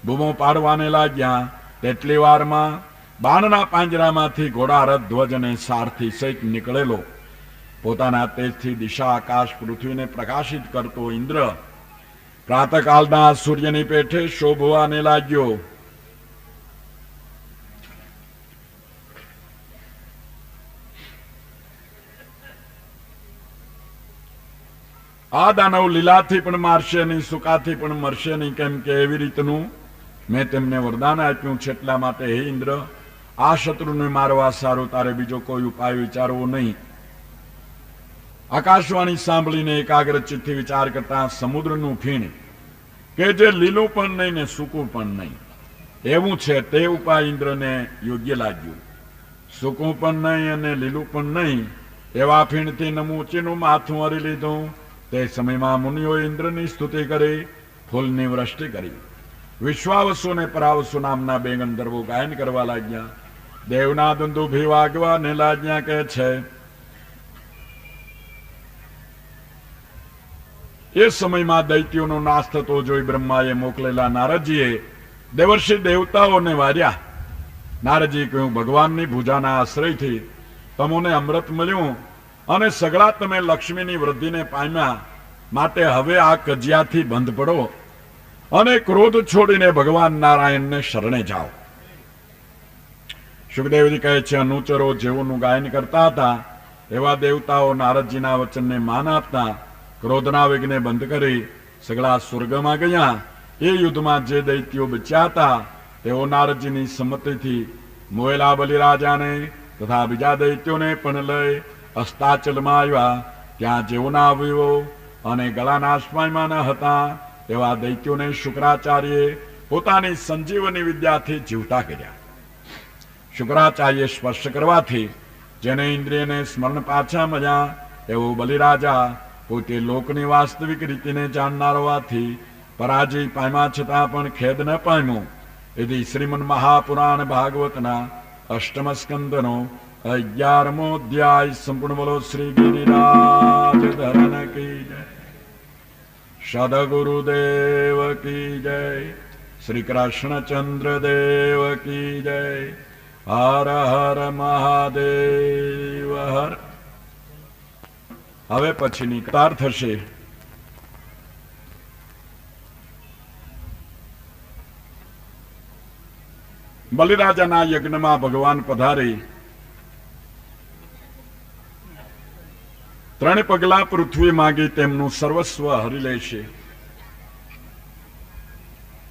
બૂમો પાડવાને લાગ્યા. તેટલી વારમાં બાણના પાંજરામાંથી ઘોડા રથ ધ્વજ અને સારથી સહિત નીકળેલો પોતાના તેજથી દિશા આકાશ પૃથ્વીને પ્રકાશિત કરતો ઇન્દ્ર પ્રાતકાળના સૂર્યની પેઠે શોભવાને લાગ્યો. આ દાનવ લીલાથી પણ મારશે નહીં, સુકાથી પણ મરશે નહીં, કેમ કે એવી રીતનું મેં તેમને વરદાન આપ્યું છે. એટલા માટે હે ઇન્દ્ર, આ શત્રુને મારવા સારું તારે બીજો કોઈ ઉપાય વિચારવો નહીં. આકાશવાણી સાંભળીને એકાગ્ર ચિત્તથી વિચાર કરતા સમુદ્રનું ફીણ કે જે લીલું પણ નહીં ને સૂકું પણ નહીં એવું છે, તે ઉપાય ઇન્દ્રને યોગ્ય લાગ્યું. સૂકું પણ નહીં અને લીલું પણ નહીં એવા ફીણથી નમૂચીનું માથું હરી લીધું. તે સમયમાં મુનિઓ ઇન્દ્રની સ્તુતિ કરી, ફૂલની વૃષ્ટિ કરી. વિશ્વાવસુ અને પરાવસુ નામના બે ગંધર્વો ગાયન કરવા લાગ્યા. દેવના દુંદુભી વાગવાને લાગ્યા. કે છે એ સમયમાં દૈત્યોનો નાશ થતો જોઈ બ્રહ્માએ મોકલેલા નારદજીએ દેવર્ષિ દેવતાઓને વાર્યા. નારદજી કહ્યું, ભગવાનની ભુજાના આશ્રયથી તમોને અમૃત મળ્યું અને સગળા તમે લક્ષ્મીની વૃદ્ધિને પામ્યા. માટે હવે આ કજિયાથી બંધ પડો અને ક્રોધ છોડીને ભગવાન નારાયણને શરણે જાઓ. સુખદેવજી કહે છે, અનુચરો જેઓનું ગાયન કરતા હતા એવા દેવતાઓ નારદજીના વચનને માન આપતા ક્રોધના વેગને બંધ કરી સગળા સ્વર્ગમાં ગયા. એ યુદ્ધમાં જે દૈત્યો બચ્યા હતા તેઓ નારદજીની સંમતિથી મોયેલા બલિરાજાને તથા બીજા દૈત્યોને પણ લઈ અસ્તાચલમાં આવ્યા. ત્યાં જેઓના અવયવો અને ગળાના સ્માયમાન હતા એવા દૈત્યોને શુક્રાચાર્યે પોતાની સંજીવની વિદ્યાથી જીવતા કર્યા. શુક્રાચાર્ય સ્પર્શ કરવાથી જેને ઇન્દ્રિયને સ્મરણ પાછા મળ્યા એવો બલિરાજા પોતે લોકની વાસ્તવિક રીતિને જાણનાર હોવાથી પરાજય પામ્યા છતાં પણ ખેદ ન પામ્યો. એથી શ્રીમદ મહાપુરાણ ભાગવતના અષ્ટમ સ્કંદનો 11મો અધ્યાય સંપૂર્ણ. બોલો શ્રી ગિરિરાજ ધરન કી જય, સદગુરુદેવ કી જય, શ્રી કૃષ્ણચંદ્ર દેવ કી જય. હર હર મહાદેવ હર. હવે પછીની કતાર થશે. બલિરાજાના યજ્ઞમાં ભગવાન પધારી 3 પગલા પૃથ્વી માગી તેમનું સર્વસ્વ હરી લેશે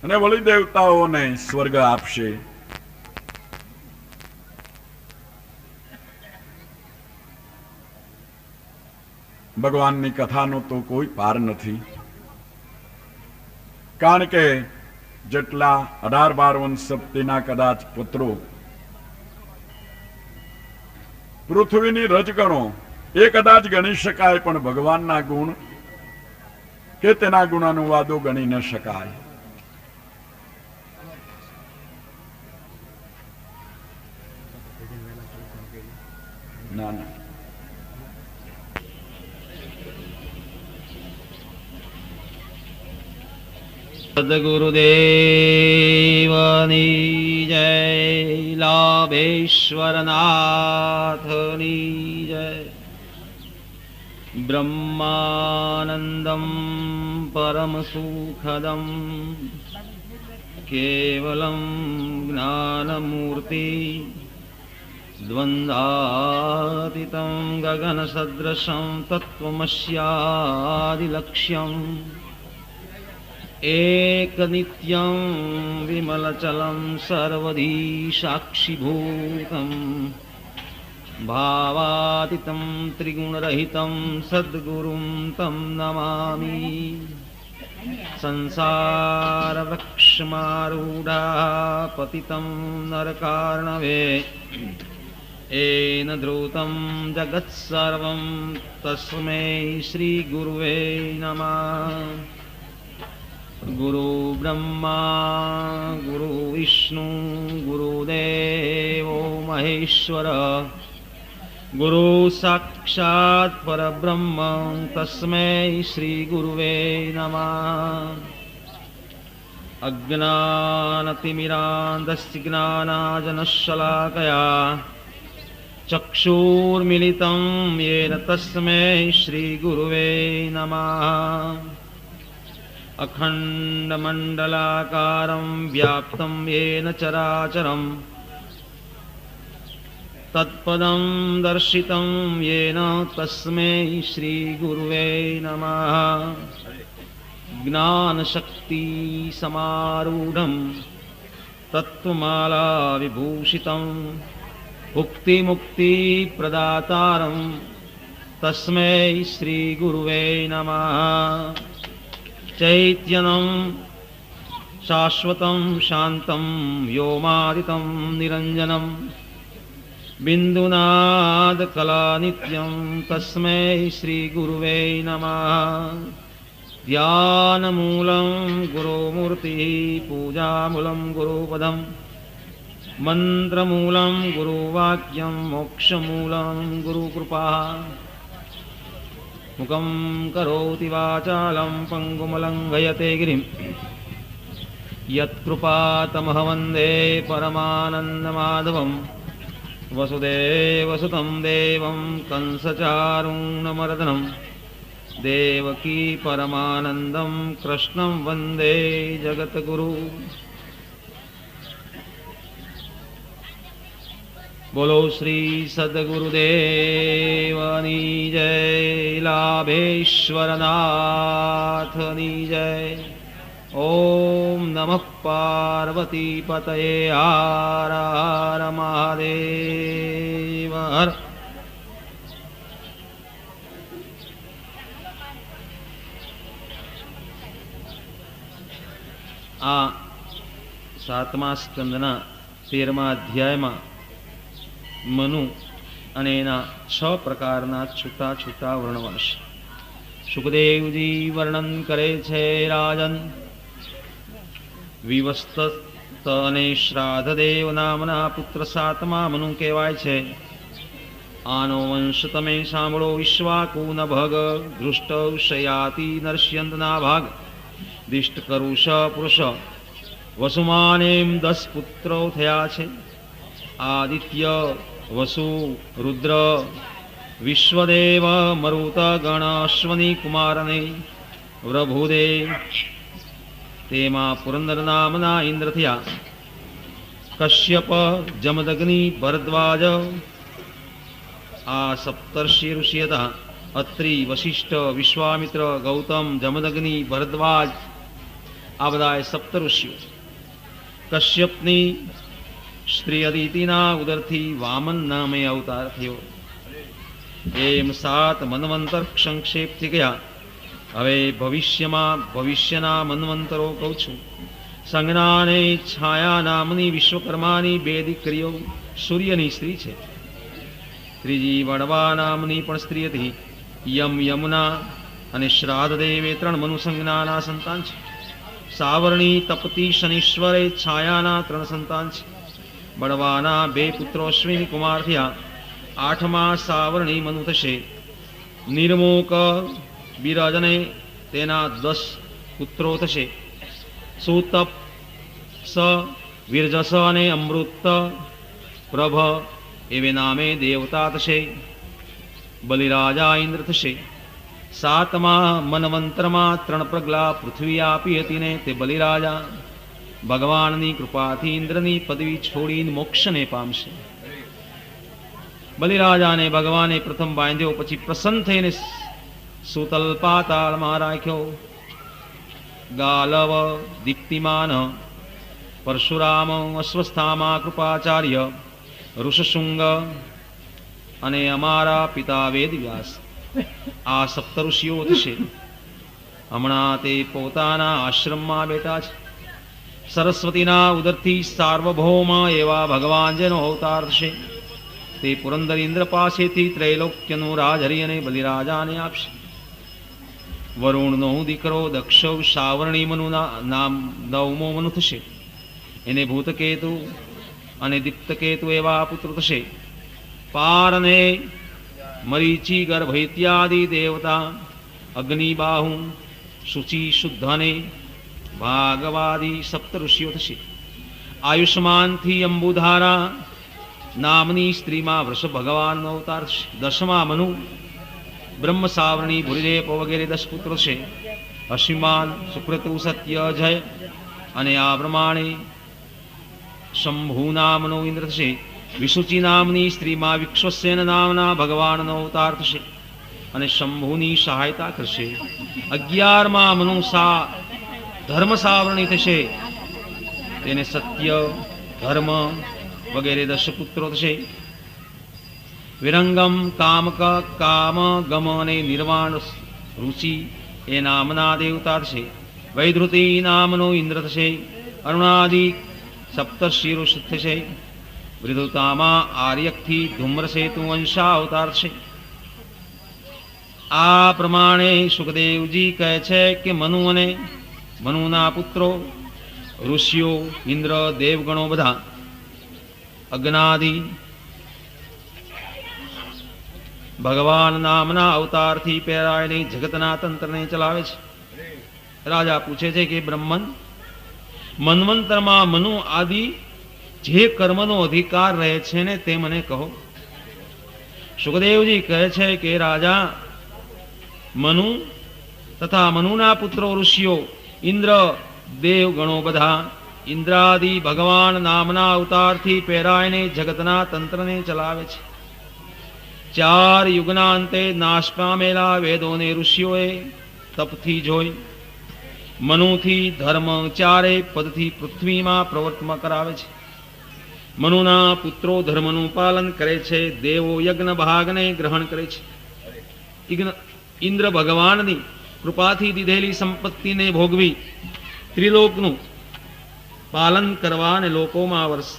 અને વળી દેવતાઓને સ્વર્ગ આપશે. ભગવાનની કથાનો તો કોઈ પાર નથી. કારણ કે જેટલા 18-12 વંશના કદાચ પુત્રો પૃથ્વીની રજ ગણો એ કદાચ ગણી શકાય, પણ ભગવાનના ગુણ કે તેના ગુણાનુવાદો ગણી ન શકાય. ના ના, સદગુરુદેવની જય, લાભેશ્વરનાથની જય. બ્રહ્માનંદમ પરમ સુખદમ કેવલમ જ્ઞાનમૂર્તિ દ્વંદ્વાતીતમ ગગન સદૃશમ તત્વમસ્યાદિલક્ષ્યમ એક નિત્યમ વિમલચલમ સર્વધી સાક્ષીભૂતમ ભાવાતીતમ ત્રિગુણરહિતમ સદ્ગુરુમ તમ નમામિ. સંસારવૃક્ષમારૂઢા પતિતમ નરકાર્ણવે એન ધૃતમ જગત્સર્વં તસ્મૈ શ્રી ગુરુવે નમઃ. ગુરુ બ્રહ્મા ગુરુ વિષ્ણુ ગુરુદેવો મહેશ્વર गुरु साक्षात् परब्रह्म तस्मै श्री गुरुवे नमः। अज्ञानतिमिरान्धस्य ज्ञानाञ्जनशलाकया चक्षुर्मिलितं येन तस्मै श्रीगुरुवे नमः। अखण्डमण्डलाकारं व्याप्तं येन चराचरं तत्पदं दर्शितं येन तस्मै श्रीगुरुवे नमः। ज्ञानशक्तिसमारूढं तत्त्वमाला विभूषितं मुक्तिमुक्तिप्रदातारं तस्मै श्रीगुरुवे नमः। चैतन्यं शाश्वतं शान्तं व्योमादितं निरञ्जनं बिन्दुनादकलानित्यं तस्मै श्रीगुरुवे नमः। ध्यानमूलं गुरुमूर्तिः पूजामूलं गुरुपदं मन्त्रमूलं गुरुवाक्यं मोक्षमूलं गुरुकृपा। मुखं करोति वाचालं पङ्गुमलङ्घयते गिरिं यत्कृपातमः वन्दे परमानन्दमाधवं। वसुदेवसुतं देवं कंसचारुण्णमर्दनं देवकी परमानन्दं कृष्णं वन्दे जगद्गुरु। बोलो श्री सद्गुरुदेवनी जय, लाभेश्वरनाथनी जय। ओम नमः पार्वती पतये हर हर महादेव हर। आ 7મા સ્કંદના 13મા અધ્યાયમાં મનુ અને એના 6 પ્રકારના છૂટા છૂટા વર્ણન છે. સુખદેવજી વર્ણન કરે છે રાજન. વિવસ્ત અને શ્રાદ્ધદેવ નામના પુત્ર 7મા મનુ કહેવાય છે. આનો વંશ તમે સાંભળો. વિશ્વાકુન ભગ દૃષ્ટ શયાતિ નરસ્યંતના ભાગ દિષ્ટ કરુષ પુરુષ વસુમાન એમ 10 પુત્રો થયા છે. આદિત્ય, વસુ, રુદ્ર, વિશ્વદેવ, મરુત, ગણ, અશ્વની કુમારને પ્રભુદેવ. તેમાં પુરંદર નામના ઇન્દ્ર થયા. કશ્યપ, જમદગ્નિ, ભરદ્વાજ આ સપ્તર્ષિ ઋષિ હતા. અત્રિ, વશિષ્ઠ, વિશ્વામિત્ર, ગૌતમ, જમદગ્નિ, ભરદ્વાજ આ બધા સપ્ત ઋષિઓ. કશ્યપની સ્ત્રી અદિતિના ઉદરથી વામન નામે અવતાર થયો. એમ 7 મન્વંતર સંક્ષેપથી ગયા. હવે ભવિષ્યના મન્વંતરો કહું છું. સંજ્ઞા અને છાયા નામની વિશ્વકર્માની 2 દીકરીઓ સૂર્યની સ્ત્રી છે. ત્રીજી વડવા નામની પણ સ્ત્રી હતી. યમુના અને શ્રાદ્ધદેવ એ 3 મનુ સંજ્ઞાના સંતાન છે. સાવરણી, તપતી, શનીશ્વર એ છાયાના 3 સંતાન છે. બળવાના 2 પુત્રો અશ્વિની કુમાર થયા. 8મા સાવરણી મનુ થશે. નિર્મોક, બિરાજને તેના 10 પુત્રો થશે. સુતપ, સ, વિરજસ અને અમૃત પ્રભ એવે નામે દેવતા થશે. બલિરાજા ઇન્દ્ર થશે. 7મા મન્વંતરમાં 3 પ્રગલા પૃથ્વી આપી હતી ને તે બલિરાજા ભગવાનની કૃપાથી ઇન્દ્રની પદવી છોડીને મોક્ષને પામશે. બલિરાજાને ભગવાને પ્રથમ બાંધ્યો, પછી પ્રસન્ન થઈને સુતલ પાતાળમાં રાખ્યો. ગાલવ, દીપ્તિમાન, પરશુરામ, અશ્વસ્થામા, કૃપાચાર્ય, ઋષશુંગ અને અમારા પિતા વેદવ્યાસ આ સપ્ત ઋષિઓ થશે. હમણાં તે પોતાના આશ્રમમાં બેઠા છે. સરસ્વતીના ઉદરથી સાર્વભૌમ એવા ભગવાન જેનો અવતાર થશે તે પુરંદર ઇન્દ્ર પાસેથી ત્રૈલોક્યનું રાજ હરી અને બલિરાજાને આપશે. વરુણનો દીકરો દક્ષ સાવરણી મનુના નામ 9મો મનુ થશે. એને ભૂતકેતુ અને દીપ્તકેતુ એવા પુત્રો થશે. પાર અને મરીચી ગર્ભ ઇત્યાદિ દેવતા, અગ્નિબાહુ, શુચિ શુદ્ધને, ભાગવાદી સપ્ત ઋષિઓ થશે. આયુષ્માનથી અંબુધારા નામની સ્ત્રીમાં વૃષભ ભગવાનનો અવતાર છે. દસમા મનુ, બ્રહ્મ સાવરણી, ભૂરિદેવ વગેરે 10 પુત્રો છે. અશ્વિમાન, સુક્રતુ, સત્ય, જય અને આ પ્રમાણે શંભુ નામનો ઇન્દ્ર થશે. વિશુચિ નામની સ્ત્રીમાં વિશ્વસેન નામના ભગવાનનો અવતાર થશે અને શંભુની સહાયતા કરશે. 11મા મનુ ધર્મ સાવરણી થશે. તેને સત્ય, ધર્મ વગેરે 10 પુત્રો થશે. વિરંગમ, કામક, કામ, ગમ અને નિર્વાણ રુચિ એ નામના દેવતા થશે. વૈધૃતિ નામનો ઇન્દ્ર થશે. અરુણાદિ સપ્તર્ષિ ઋષિ થશે. વિધુતામાં આર્યકથી ધૂમ્રસેતુ વંશા અવતાર છે. આ પ્રમાણે સુખદેવજી કહે છે કે મનુ અને મનુના પુત્રો ઋષિઓ, ઇન્દ્ર, દેવગણો બધા અજ્ઞાદિ ભગવાન નામના અવતારથી પહેરાઈને જગતના તંત્રને ચલાવે છે. રાજા પૂછે છે કે બ્રહ્મન, મન્વંતરમાં મનુ આદિ જે કર્મનો અધિકાર રહે છે ને તે મને કહો. સુખદેવજી કહે છે કે રાજા, મનુ તથા મનુના પુત્રો ઋષિઓ, ઇન્દ્ર, દેવગણો બધા ઇન્દ્રાદિ ભગવાન નામના અવતારથી પહેરાઈને જગતના તંત્રને ચલાવે છે. 4 યુગના અંતે નાશ પામેલા વેદોને ઋષિઓએ તપથી જોઈ, મનુથી ધર્મ 4 પદથી પૃથ્વીમાં પ્રવર્તમાં કરાવે છે. મનુના પુત્રો ધર્મનું પાલન કરે છે. દેવો યજ્ઞ ભાગને ગ્રહણ કરે છે. ઇન્દ્ર ભગવાનની કૃપાથી દીધેલી સંપત્તિને ભોગવી ત્રિલોકનું પાલન કરવા અને લોકોમાં વર્ષ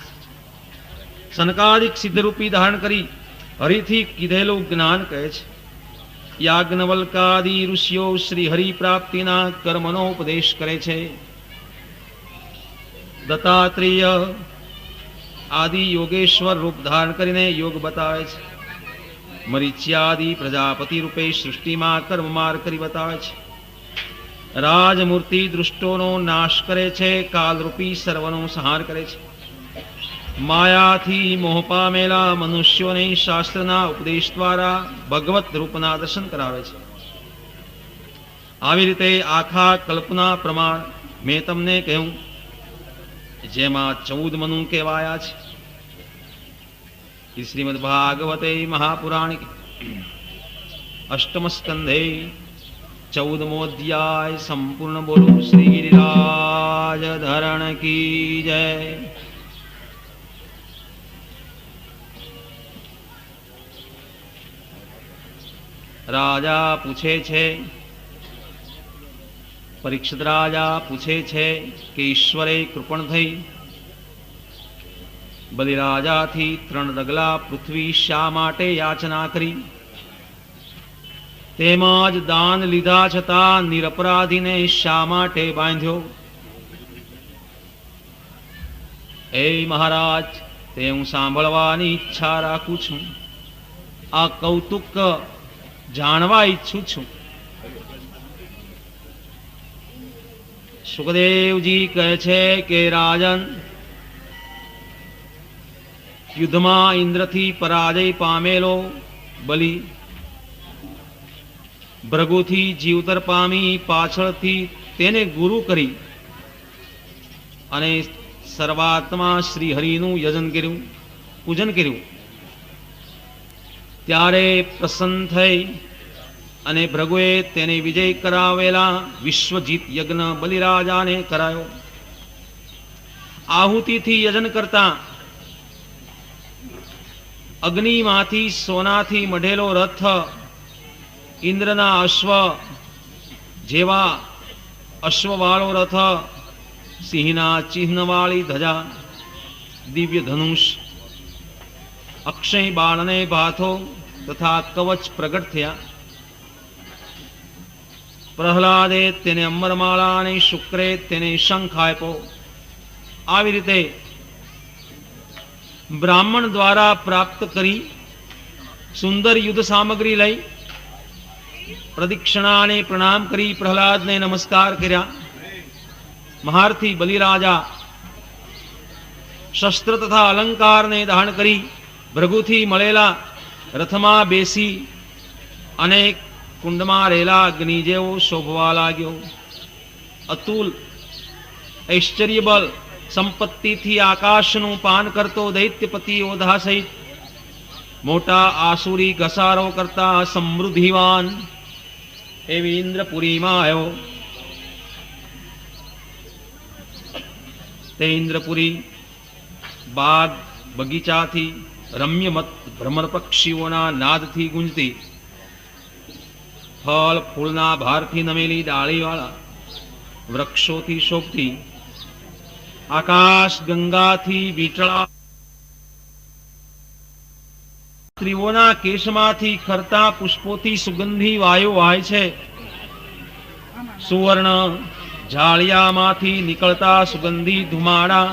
સનકાદિક સિદ્ધરૂપી ધારણ કરી હરિથી કીધેલું જ્ઞાન કહે છે. યાજ્ઞવલ્કાદિ ઋષિઓ શ્રી હરિ પ્રાપ્તિના કર્મનો ઉપદેશ કરે છે. દત્તાત્રેય આદિ યોગેશ્વર રૂપ ધારણ કરીને યોગ બતાવે છે. મરીચ્યાદિ પ્રજાપતિ રૂપે સૃષ્ટિમાં કર્મમાર કરી બતાવે છે. રાજમૂર્તિ દૃષ્ટોનો નાશ કરે છે. કાલરૂપી સર્વનો સંહાર કરે છે. માયાથી મોહ પામેલા મનુષ્યોને શાસ્ત્રના ઉપદેશ દ્વારા ભગવત રૂપના દર્શન કરાવે છે. આવી રીતે આખા કલ્પના પ્રમાણ મેં તમને કહ્યું, જેમાં 14 મનુ કહેવાયા છે. શ્રીમદ ભાગવતે મહાપુરાણિક અષ્ટમ સ્કંધે 14મો અધ્યાય સંપૂર્ણ. બોલું શ્રી ગિરિરાજ ધરણ કી જય. રાજા પૂછે છે, પરીક્ષિત રાજા પૂછે છે કે ઈશ્વરે કૃપણ થઈ બલિરાજાથી 3 ડગલા પૃથ્વી શા માટે યાચના કરી? તેમજ દાન લીધા છતાં નિરપરાધીને શા માટે બાંધ્યો? હે મહારાજ, તે હું સાંભળવાની ઈચ્છા રાખું છું. આ કૌતુક જાણવા ઈચ્છું છું. સુખદેવજી કહે છે કે રાજન, યુદ્ધમાં ઇન્દ્રથી પરાજય પામેલો બલિ ભૃગુથી જીવતર પામી પાછળથી તેને ગુરુ કરી અને સર્વાત્મા શ્રી હરિનું યજન કર્યું, પૂજન કર્યું. ત્યારે પ્રસન્ન થઈ અને ભૃગુએ તેને વિજય કરાવેલા વિશ્વજીત યજ્ઞ બલિરાજાને કરાયો. આહુતિથી યજન કરતા અગ્નિમાંથી સોનાથી મઢેલો રથ, ઇન્દ્રના અશ્વ જેવા અશ્વવાળો રથ, સિંહના ચિહ્નવાળી ધજા, દિવ્ય ધનુષ, અક્ષય બાણને ભાથો તથા કવચ પ્રગટ થયા. પ્રહલાદે તેને અમરમાળા અને શુક્રે તેને શંખ આપ્યો. આવી રીતે બ્રાહ્મણ દ્વારા પ્રાપ્ત કરી સુંદર યુદ્ધ સામગ્રી લઈ પ્રદક્ષિણા અને પ્રણામ કરી પ્રહલાદને નમસ્કાર કર્યા. મહારથી બલિરાજા શસ્ત્ર તથા અલંકારને ધારણ કરી ભૃગુથી મળેલા રથમાં બેસી અનેક કુંડમાં રહેલા અગ્નિ જેવો શોભવા લાગ્યો. અતુલ ઐશ્વર્યબલ સંપત્તિથી આકાશનું પાન કરતો દૈત્યપતિ યોધા સહિત મોટા આસુરી ઘસારો કરતા સમૃદ્ધિવાન એવી ઇન્દ્રપુરીમાં આવ્યો. તે ઇન્દ્રપુરી બાગ બગીચાથી રમ્યમત ભ્રમર પક્ષીઓના નાદથી ગુંજતી, ફળ ફૂલના ભારથી નમેલી ડાળીવાળા વૃક્ષોથી શોભતી, આકાશ ગંગાથી વીંટળા સ્ત્રીઓના કેશમાંથી ખરતા પુષ્પોથી સુગંધી વાયુ વાય છે. સુવર્ણ ઝાડિયામાંથી નીકળતા સુગંધી ધુમાડા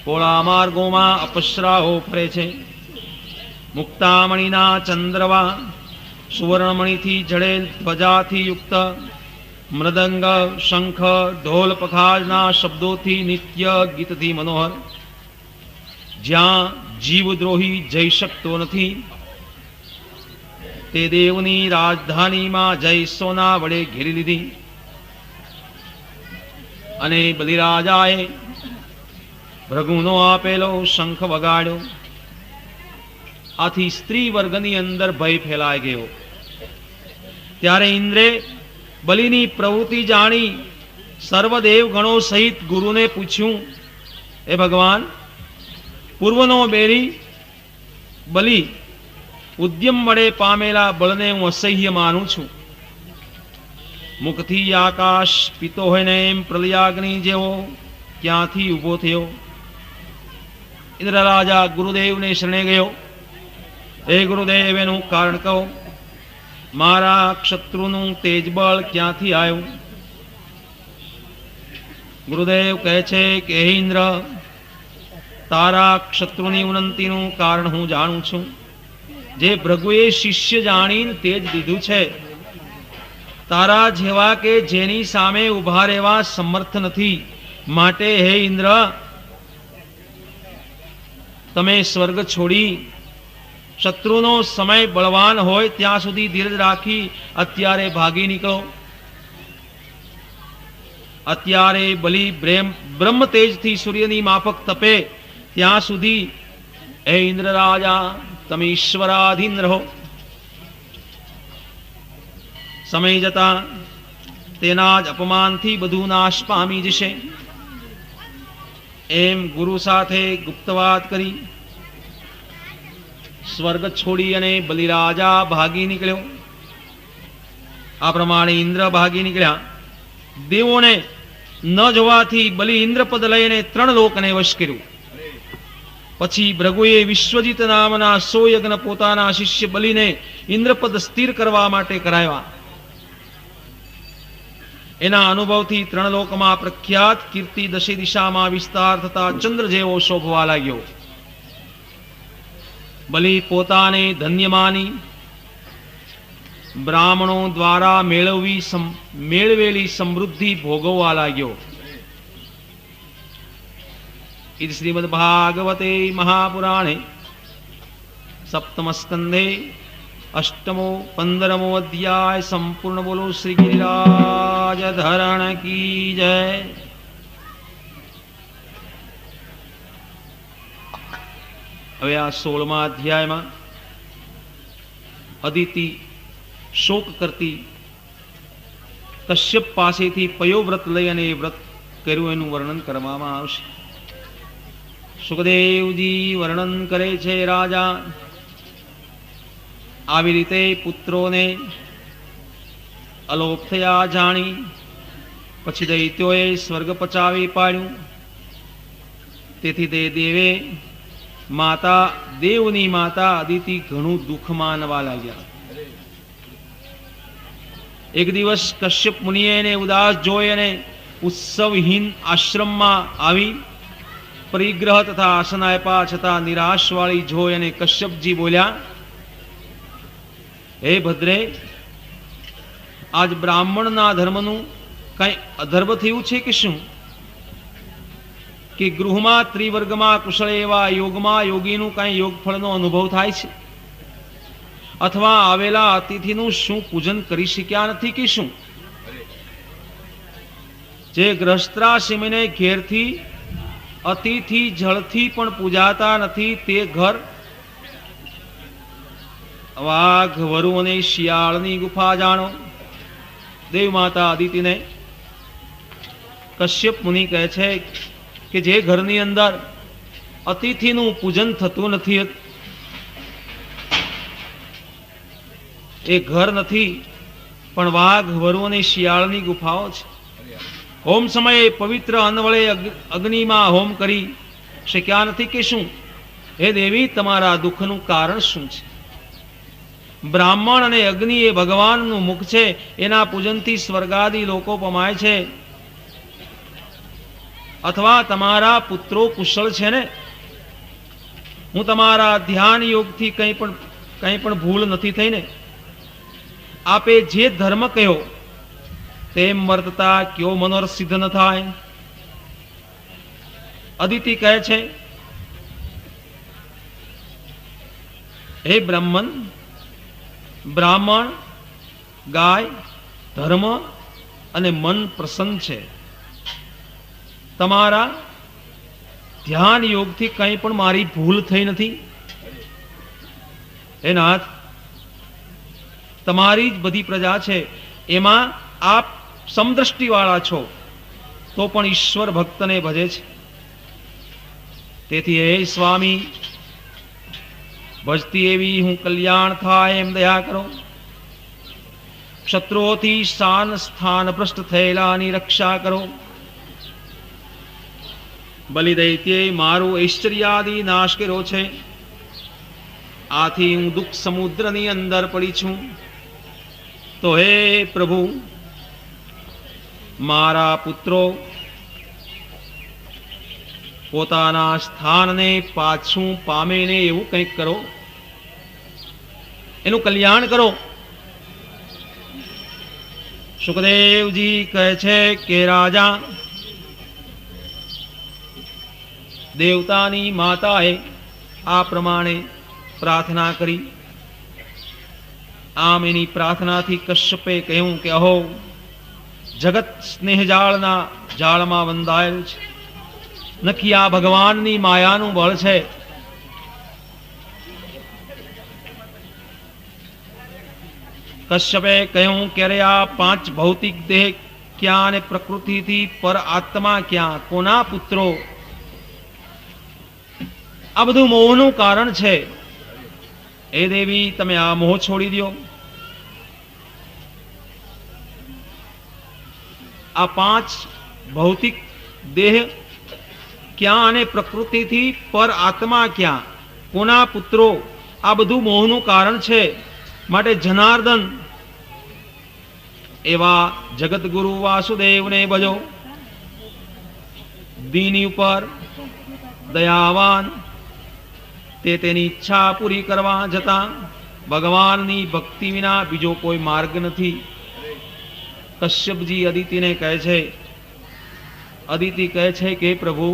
પોળા માર્ગોમાં અપસરાઓ ફરે છે. મુક્તામણીના ચંદ્રવા સુવર્ણમણીથી જડેલ ધ્વજાથી યુક્ત મૃદંગ શંખ ઢોલ પખાલના શબ્દોથી નિત્ય ગીતથી મનોહર, જ્યાં જીવદ્રોહી જઈ શકતો નથી તે દેવની રાજધાનીમાં જય સોના વડે ઘેરી લીધી. અને બલિરાજાએ ભૃગુનો આપેલો શંખ વગાડ્યો. આથી સ્ત્રી વર્ગની અંદર ભય ફેલાઈ ગયો. ત્યારે ઇન્દ્રે બલિની પ્રવૃત્તિ જાણી સર્વદેવ ગણો સહિત ગુરુને પૂછ્યું, હે ભગવાન, પૂર્વનો બેરી બલિ ઉદ્યમ વડે પામેલા બળને હું અસહ્ય માનું છું. મુખથી આકાશ પીતો હોય ને એમ પ્રલયાગ્નિ જેવો ક્યાંથી ઊભો થયો. ઇન્દ્ર રાજા ગુરુદેવને શરણે ગયો. હે ગુરુદેવ, એનું કારણ કહો. મારા ક્ષત્રુનું તેજબળ ક્યાંથી આવ્યું? ગુરુદેવ કહે છે કે હે ઇન્દ્ર, તારા ક્ષત્રુની ઉન્નતિનું કારણ હું જાણું છું. જે ભૃગુએ શિષ્ય જાણીને તેજ દીધું છે, તારા જેવા કે જેની સામે ઉભા રહેવા સમર્થ નથી. માટે હે ઇન્દ્ર, તમે સ્વર્ગ છોડી શત્રુનો સમય બળવાન હોય ત્યાં સુધી ધીરજ રાખી અત્યારે ભાગી નીકળો. અત્યારે બલિ બ્રહ્મ તેજથી સૂર્યની માફક તપે ત્યાં સુધી હે ઇન્દ્ર રાજા, તમે ઈશ્વરાધીન રહો. સમય જતા તેના જ અપમાનથી બધું નાશ પામી જશે. એમ ગુરુ સાથે ગુપ્તવાત કરી સ્વર્ગ છોડી અને બલિરાજા ભાગી નીકળ્યો. આ પ્રમાણે ઇન્દ્ર ભાગી નીકળ્યા. દેવોને ન જોવાથી બલિ ઇન્દ્રપદ લઈને 3 લોકને વશ કર્યું. પછી ભૃગુએ વિશ્વજીત નામના 100 યજ્ઞ પોતાના શિષ્ય બલિને ઇન્દ્રપદ સ્થિર કરવા માટે કરાવ્યા. એના અનુભવથી 3 લોકમાં પ્રખ્યાત કીર્તિ દશે દિશામાં વિસ્તાર થતા ચંદ્ર જેવો શોભવા લાગ્યો. બલિ પોતાને ધન્ય માની બ્રાહ્મણો દ્વારા મેળવેલી સમૃદ્ધિ ભોગવવા લાગ્યો. ઇતિ શ્રીમદ ભાગવતે મહાપુરાણે સપ્તમ સ્કંધે 15મો અધ્યાય સંપૂર્ણ. બોલો શ્રી ગિરિરાજ ધરણ કી જય. હવે આ 16મા અધ્યાયમાં અદિતિ શોક કરતી કશ્યપ પાસેથી પયોવ્રત લઈ અને વ્રત કર્યું એનું વર્ણન કરવામાં આવશે. સુખદેવજી વર્ણન કરે છે, રાજા આવી રીતે પુત્રોને અલોપ થયા જાણી પછી દૈત્યોએ સ્વર્ગ પચાવી પાડ્યું. તેથી તે દેવે દેવની માતા અદિતિ ઘણું દુઃખ માનવા લાગ્યા. એક દિવસ કશ્યપ મુનિએ એને ઉદાસ જોઈ અને ઉત્સવહીન આશ્રમમાં આવી પરિગ્રહ તથા આસન આપ્યા છતાં નિરાશવાળી જોઈ અને કશ્યપજી બોલ્યા, હે ભદ્રે, આજ બ્રાહ્મણના ધર્મનું કઈ અધર્મ થયું છે કે શું? કે ગૃહમાં ત્રિવર્ગમાં કુશળ એવા યોગમાં યોગીનું કઈ યોગફળનો અનુભવ થાય છે? અથવા આવેલા અતિથિનું શું પૂજન કરી શક્યા નથી કે શું? જે ગ્રહસ્થાશ્રમીને ઘેરથી અતિથિ જળથી પણ પૂજાતા નથી, તે ઘર વાઘ, વરુ અને શિયાળની ગુફા જાણો. દેવ માતા અદિતિને કશ્યપ મુનિ કહે છે કે જે ઘરની અંદર અતિથિનું પૂજન થતું નથી, એ ઘર નથી પણ વાઘ, વરુ અને શિયાળની ગુફાઓ છે. હોમ સમયે પવિત્ર અન્ન વડે અગ્નિમાં હોમ કરી શક્યા નથી કે શું? હે દેવી, તમારા દુઃખનું કારણ શું છે? બ્રાહ્મણ અને અગ્નિ એ ભગવાનનું મુખ છે, એના પૂજનથી સ્વર્ગાદી લોકો પમાય છે. અથવા તમારા પુત્રો કુશળ છે ને? હું તમારા ધ્યાન યોગથી કંઈ પણ ભૂલ નથી થઈ ને? આપે જે ધર્મ કહ્યો તેમ વર્તતા કયો મનોરથ સિદ્ધ ન થાય? અદિતિ કહે છે, હે બ્રાહ્મણ, ગાય, ધર્મ અને મન પ્રસન્ન છે. તમારા ધ્યાન યોગથી કંઈ પણ મારી ભૂલ થઈ નથી. હે નાથ, તમારી જ બધી પ્રજા છે, એમાં આપ સમદ્રષ્ટિવાળા છો, તો પણ ઈશ્વર ભક્તને ભજે છે. તેથી હે સ્વામી, ભજતી એવી હું કલ્યાણ થાય એમ દયા કરો. શત્રુઓથી શાન સ્થાન ભ્રષ્ટ થયેલાની રક્ષા કરો. બલિદૈત્યે મારું ઐશ્વર્યાદિ નાશ કર્યો છે, આથી હું દુઃખ સમુદ્રની અંદર પડી છું. તો હે પ્રભુ, મારા પુત્રો પોતાના સ્થાનને પાછું પામે ને એવું કંઈક કરો, એનું કલ્યાણ કરો. સુખદેવજી કહે છે કે રાજા, દેવતાની માતાએ આ પ્રમાણે પ્રાર્થના કરી. આમ એની પ્રાર્થનાથી કશ્યપે કહ્યું કે અહો, જગત સ્નેહ જાળમાં બંધાયેલું છે, નક્કી આ ભગવાનની માયાનું બળ છે. કશ્યપે કહ્યું કે અરે, આ પાંચ ભૌતિક દેહ ક્યાં અને પ્રકૃતિથી પર આત્મા ક્યાં? કોના પુત્રો? આ બધું મોહનું કારણ છે. એ દેવી, તમે આ મોહ છોડી દો. આ પાંચ ભૌતિક દેહ ક્યાં અને પ્રકૃતિથી પર આત્મા ક્યાં? કોના પુત્રો? આ બધું મોહનું કારણ છે. માટે જનાર્દન એવા જગતગુરુ વાસુદેવને ભજો. દીની ઉપર દયાવાન, તે તેની ઈચ્છા પૂરી કરવા જતા ભગવાનની ભક્તિ વિના બીજો કોઈ માર્ગ નથી. કશ્યપજી અદિતિને કહે છે, અદિતિ કહે છે કે પ્રભુ,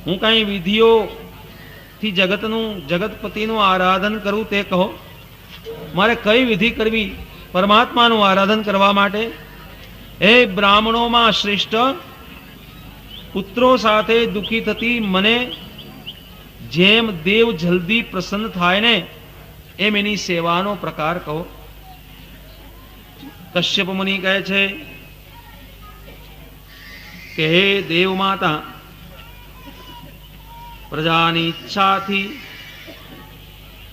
હું કઈ વિધિઓથી જગતપતિનું આરાધન કરું તે કહો. મારે કઈ વિધિ કરવી પરમાત્માનું આરાધન કરવા માટે? હે બ્રાહ્મણોમાં શ્રેષ્ઠ, પુત્રો સાથે દુઃખી થતી મને જેમ દેવ જલ્દી પ્રસન્ન થાય ને, એમ એની સેવાનો પ્રકાર કહો. કશ્યપ મુનિ કહે છે કે હે દેવ માતા, પ્રજાની ઈચ્છાથી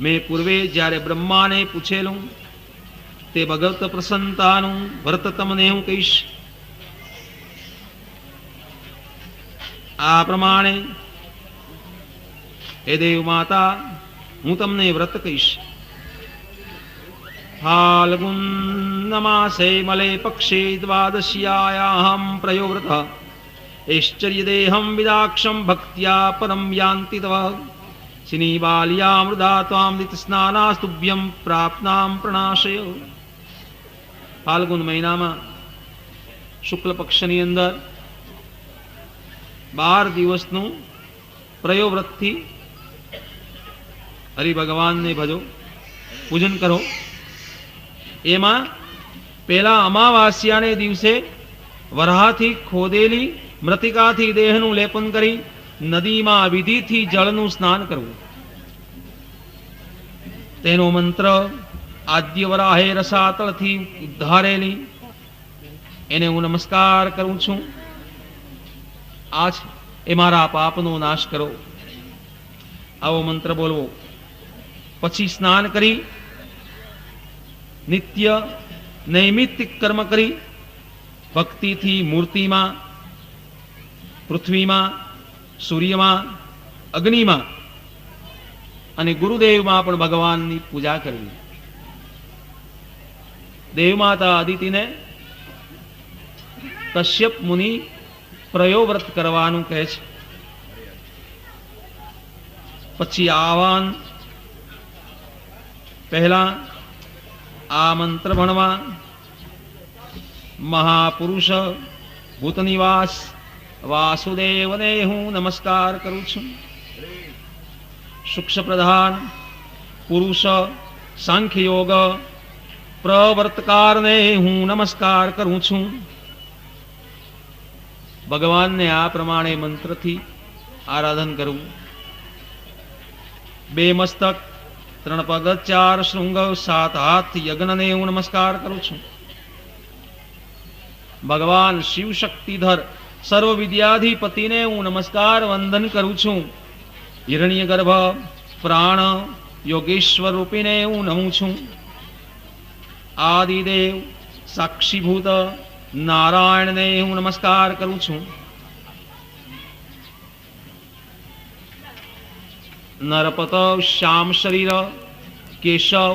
મેં પૂર્વે જ્યારે બ્રહ્માને પૂછેલું, તે ભગવત પ્રસન્નતાનું વ્રત તમને હું કહીશ. આ પ્રમાણે હે દેવ માતા, હું તમને વ્રત કહીશ. ફાલ્ગુન માસે મલે પક્ષે દ્વાદશ્યાયાહમ પ્રયોવ્રત ઐશ્ચર્ય દેહમ વિદાક્ષમ ભક્ત્યા પરમ યાન્તિ તવ શિની બાલિયા મૃદા ત્વામ દિત સ્નાનાસ્તુભ્યમ પ્રાપ્નામ પ્રણાશય. ફાલ્ગુન મહિનામાં શુક્લ પક્ષની અંદર 12 દિવસનું પ્રયોવ્રતથી હરિભગવાનને ભજો, પૂજન કરો. એમાં પહેલા અમાવાસ્યાને દિવસે વરાહથી ખોદેલી મૃતિકાથી દેહનું લેપન કરી નદીમાં વિધિથી જળનું સ્નાન કરવું. તેનો મંત્ર આદ્ય વરાહે રસાતળથી ઉદ્ધારેલી, એને હું નમસ્કાર કરું છું. આજ એ મારા પાપનો નાશ કરો, આવો મંત્ર બોલવો. પછી સ્નાન કરી નિત્ય નૈમિત્તિક કર્મ કરી ભક્તિથી મૂર્તિમાં, પૃથ્વીમાં, સૂર્યમાં, અગ્નિમાં અને ગુરુદેવમાં પણ ભગવાનની પૂજા કરવી. દેવમાતા અદિતિને કશ્યપ મુનિ પ્રયોવ્રત કરવાનું કહે છે. પછી આવાન પહેલા આ મંત્ર ભણવા. મહાપુરુષ ભૂતનિવાસ વાસુદેવને હું નમસ્કાર કરું છું. સૂક્ષ્મ પ્રધાન પુરુષ સાંખ્ય યોગ પ્રવર્તકારને હું નમસ્કાર કરું છું. ભગવાનને આ પ્રમાણે મંત્રથી આરાધન કરવું. 2 મસ્તક, 3 પગ, 4 શૃંગ, 7 હાથ યજ્ઞને હું નમસ્કાર કરું છું. ભગવાન શિવ શક્તિધર સર્વ વિદ્યાધિપતિને હું નમસ્કાર વંદન કરું છું. હિરણ્ય ગર્ભ પ્રાણ યોગેશ્વર રૂપીને હું નમું છું. આદિદેવ સાક્ષીભૂત નારાયણને હું નમસ્કાર કરું છું. નરપત શ્યામ શરીર કેશવ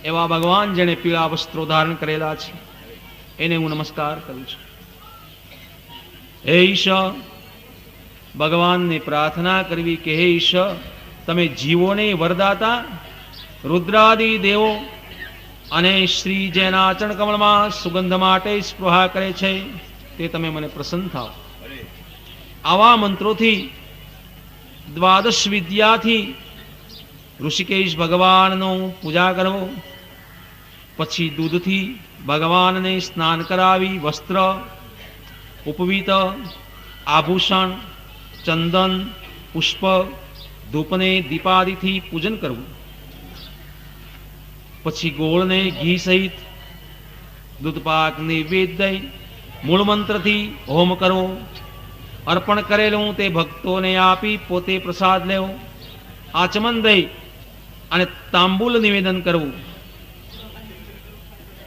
એવા ભગવાન જેને પીળા વસ્ત્રો ધારણ કરેલા છે એને હું નમસ્કાર કરું છું. હે ઈશ, ભગવાનને પ્રાર્થના કરવી કે હે ઈશ, તમે જીવોને વરદાતા રુદ્રાદિ દેવો અને શ્રી જેના ચરણ કમળમાં સુગંધ માટે સ્પૃહા કરે છે તે તમે મને પ્રસન્ન થાઓ. આવા મંત્રોથી 12 વિદ્યાથી ઋષિકેશ ભગવાનનો પૂજા કરવો. પછી દૂધથી ભગવાનને સ્નાન કરાવી વસ્ત્ર, ઉપવીત, આભૂષણ, ચંદન, પુષ્પ, ધૂપને દીપાદિથી પૂજન કરવું. પછી ગોળને ઘી સહિત દૂધપાક નૈવેદ્ય મૂળ મંત્રથી હોમ કરવો. અર્પણ કરેલું તે ભક્તોને આપી પોતે પ્રસાદ લેવો. આચમન દઈ અને તાંબુલ નિવેદન કરવું.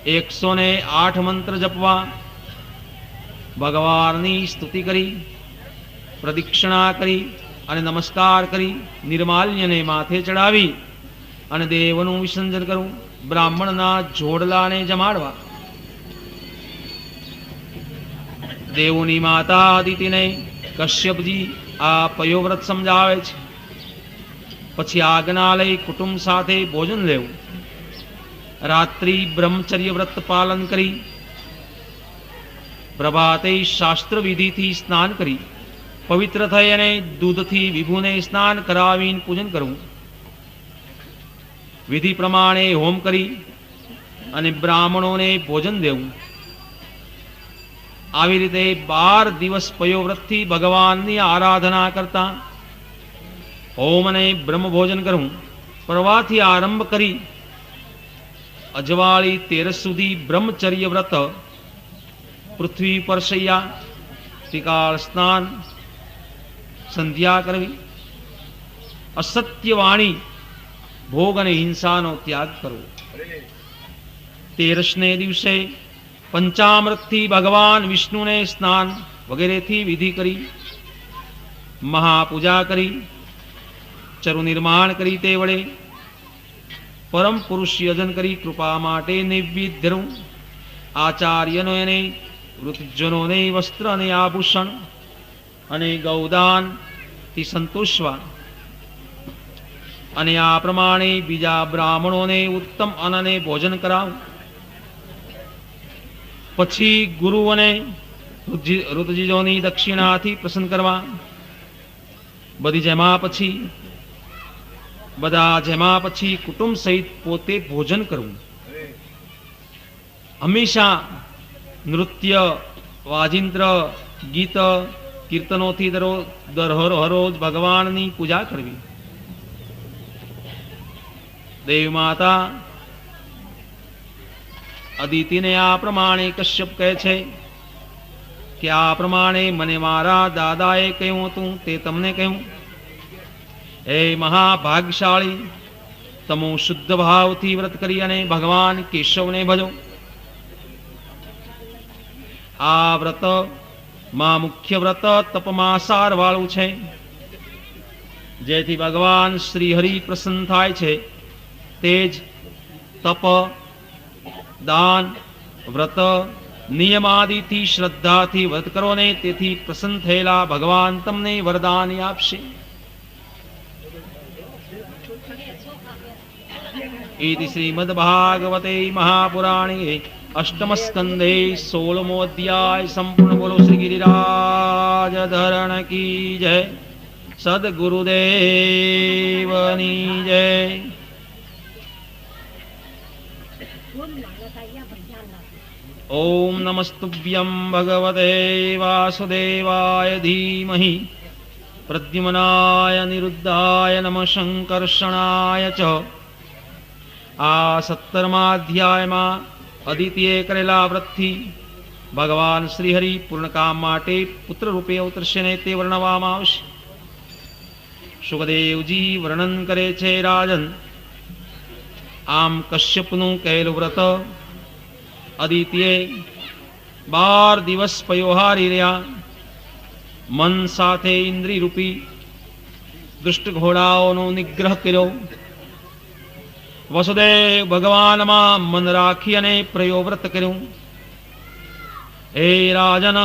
108 મંત્ર જપવા. ભગવાનની સ્તુતિ કરી, પ્રદક્ષિણા કરી અને નમસ્કાર કરી નિર્માલ્યને માથે ચડાવી અને દેવનું વિસર્જન કરવું. બ્રાહ્મણના જોડલાને જમાડવા. દેવોની માતા અદિતિને કશ્યપજી આ પયોવ્રત સમજાવે છે. પછી આજ્ઞા લઈ કુટુંબ સાથે ભોજન લેવું. રાત્રિ બ્રહ્મચર્ય વ્રત પાલન કરી પ્રભાતે શાસ્ત્ર વિધિથી સ્નાન કરી પવિત્ર થઈ અને દૂધથી વિભુને સ્નાન કરાવીને પૂજન કરવું. વિધિ પ્રમાણે હોમ કરી અને બ્રાહ્મણોને ભોજન દેવું. આવી રીતે 12 દિવસ પયોવ્રતથી ભગવાનની આરાધના કરતા હોમ અને બ્રહ્મ ભોજન કરવું. પ્રવાહથી આરંભ કરી અજવાળી 13 સુધી બ્રહ્મચર્ય વ્રત, પૃથ્વી પર શૈયા, ત્રિકાળ સ્નાન, સંધ્યા કરવી, અસત્ય વાણી, ભોગ અને હિંસાનો ત્યાગ કરવો. 13ને દિવસે પંચામૃતથી ભગવાન વિષ્ણુને સ્નાન વગેરેથી વિધિ કરી મહાપૂજા કરી ચરુ નિર્માણ કરી તે વડે પરમ પુરુષ યજન કરી કૃપા માટે નૈવેદ્ય ધરવું. આચાર્યનો એને વૃદ્ધજનોને વસ્ત્ર અને આભૂષણ અને ગૌદાનથી સંતોષવા. અને આ પ્રમાણે બીજા બ્રાહ્મણોને ઉત્તમ અન્નને ભોજન કરાવું. પછી ગુરુઓને ઋતજીજોની દક્ષિણાથી પ્રસન્ન કરવા. બધા જેમાં પછી કુટુંબ સહિત પોતે ભોજન કરવું. હંમેશા નૃત્ય, વાજિંત્ર, ગીત, કીર્તનોથી હરોજ ભગવાનની પૂજા કરવી. દેવ માતા અદિતિને આ પ્રમાણે કશ્યપ કહે છે કે આ પ્રમાણે મને મારા દાદાએ કહ્યું હતું તે તમને કહ્યું. હે મહાભાગ્યશાળી, તમો શુદ્ધ ભાવથી વ્રત કરી અને ભગવાન કેશવને ભજો. આ વ્રત માં મુખ્ય વ્રત તપમાં સાર વાળું છે, જેથી ભગવાન શ્રી હરિ પ્રસન્ન થાય છે. તે જ તપ, દાન, વ્રત, નિયમાદિથી શ્રદ્ધાથી વ્રત કરો ને તેથી પ્રસન્ન થયેલા ભગવાન તમને વરદાન આપશે. इति श्रीमद्भागवते महापुराणे अष्टम स्कंधे 16मो अध्याय संपूर्ण. बोलो श्री गिरिराज धरण की जय. सद्गुरुदेवनी जय. ओम नमस्तुभ्यं भगवते वासुदेवाय धीमहि प्रद्युम्नाय निरुद्धाय नमः शंकर्षणाय च. આ 17મા અધ્યાયમાં અદિતિએ કરેલા વ્રતથી ભગવાન શ્રી હરિ પૂર્ણ કામ માટે પુત્ર રૂપે અવતરશે ને તે વર્ણવવામાં આવશે. સુખદેવજી વર્ણન કરે છે, રાજન, આમ કશ્યપનું કહેલું વ્રત અદિતિએ 12 દિવસ પયોહારી રહ્યા. મન સાથે ઇન્દ્રિય રૂપી દુષ્ટ ઘોડાઓનો નિગ્રહ કર્યો. વસુદેવ ભગવાનમાં મન રાખી અને પ્રયોવ્રત કર્યું. હે રાજન,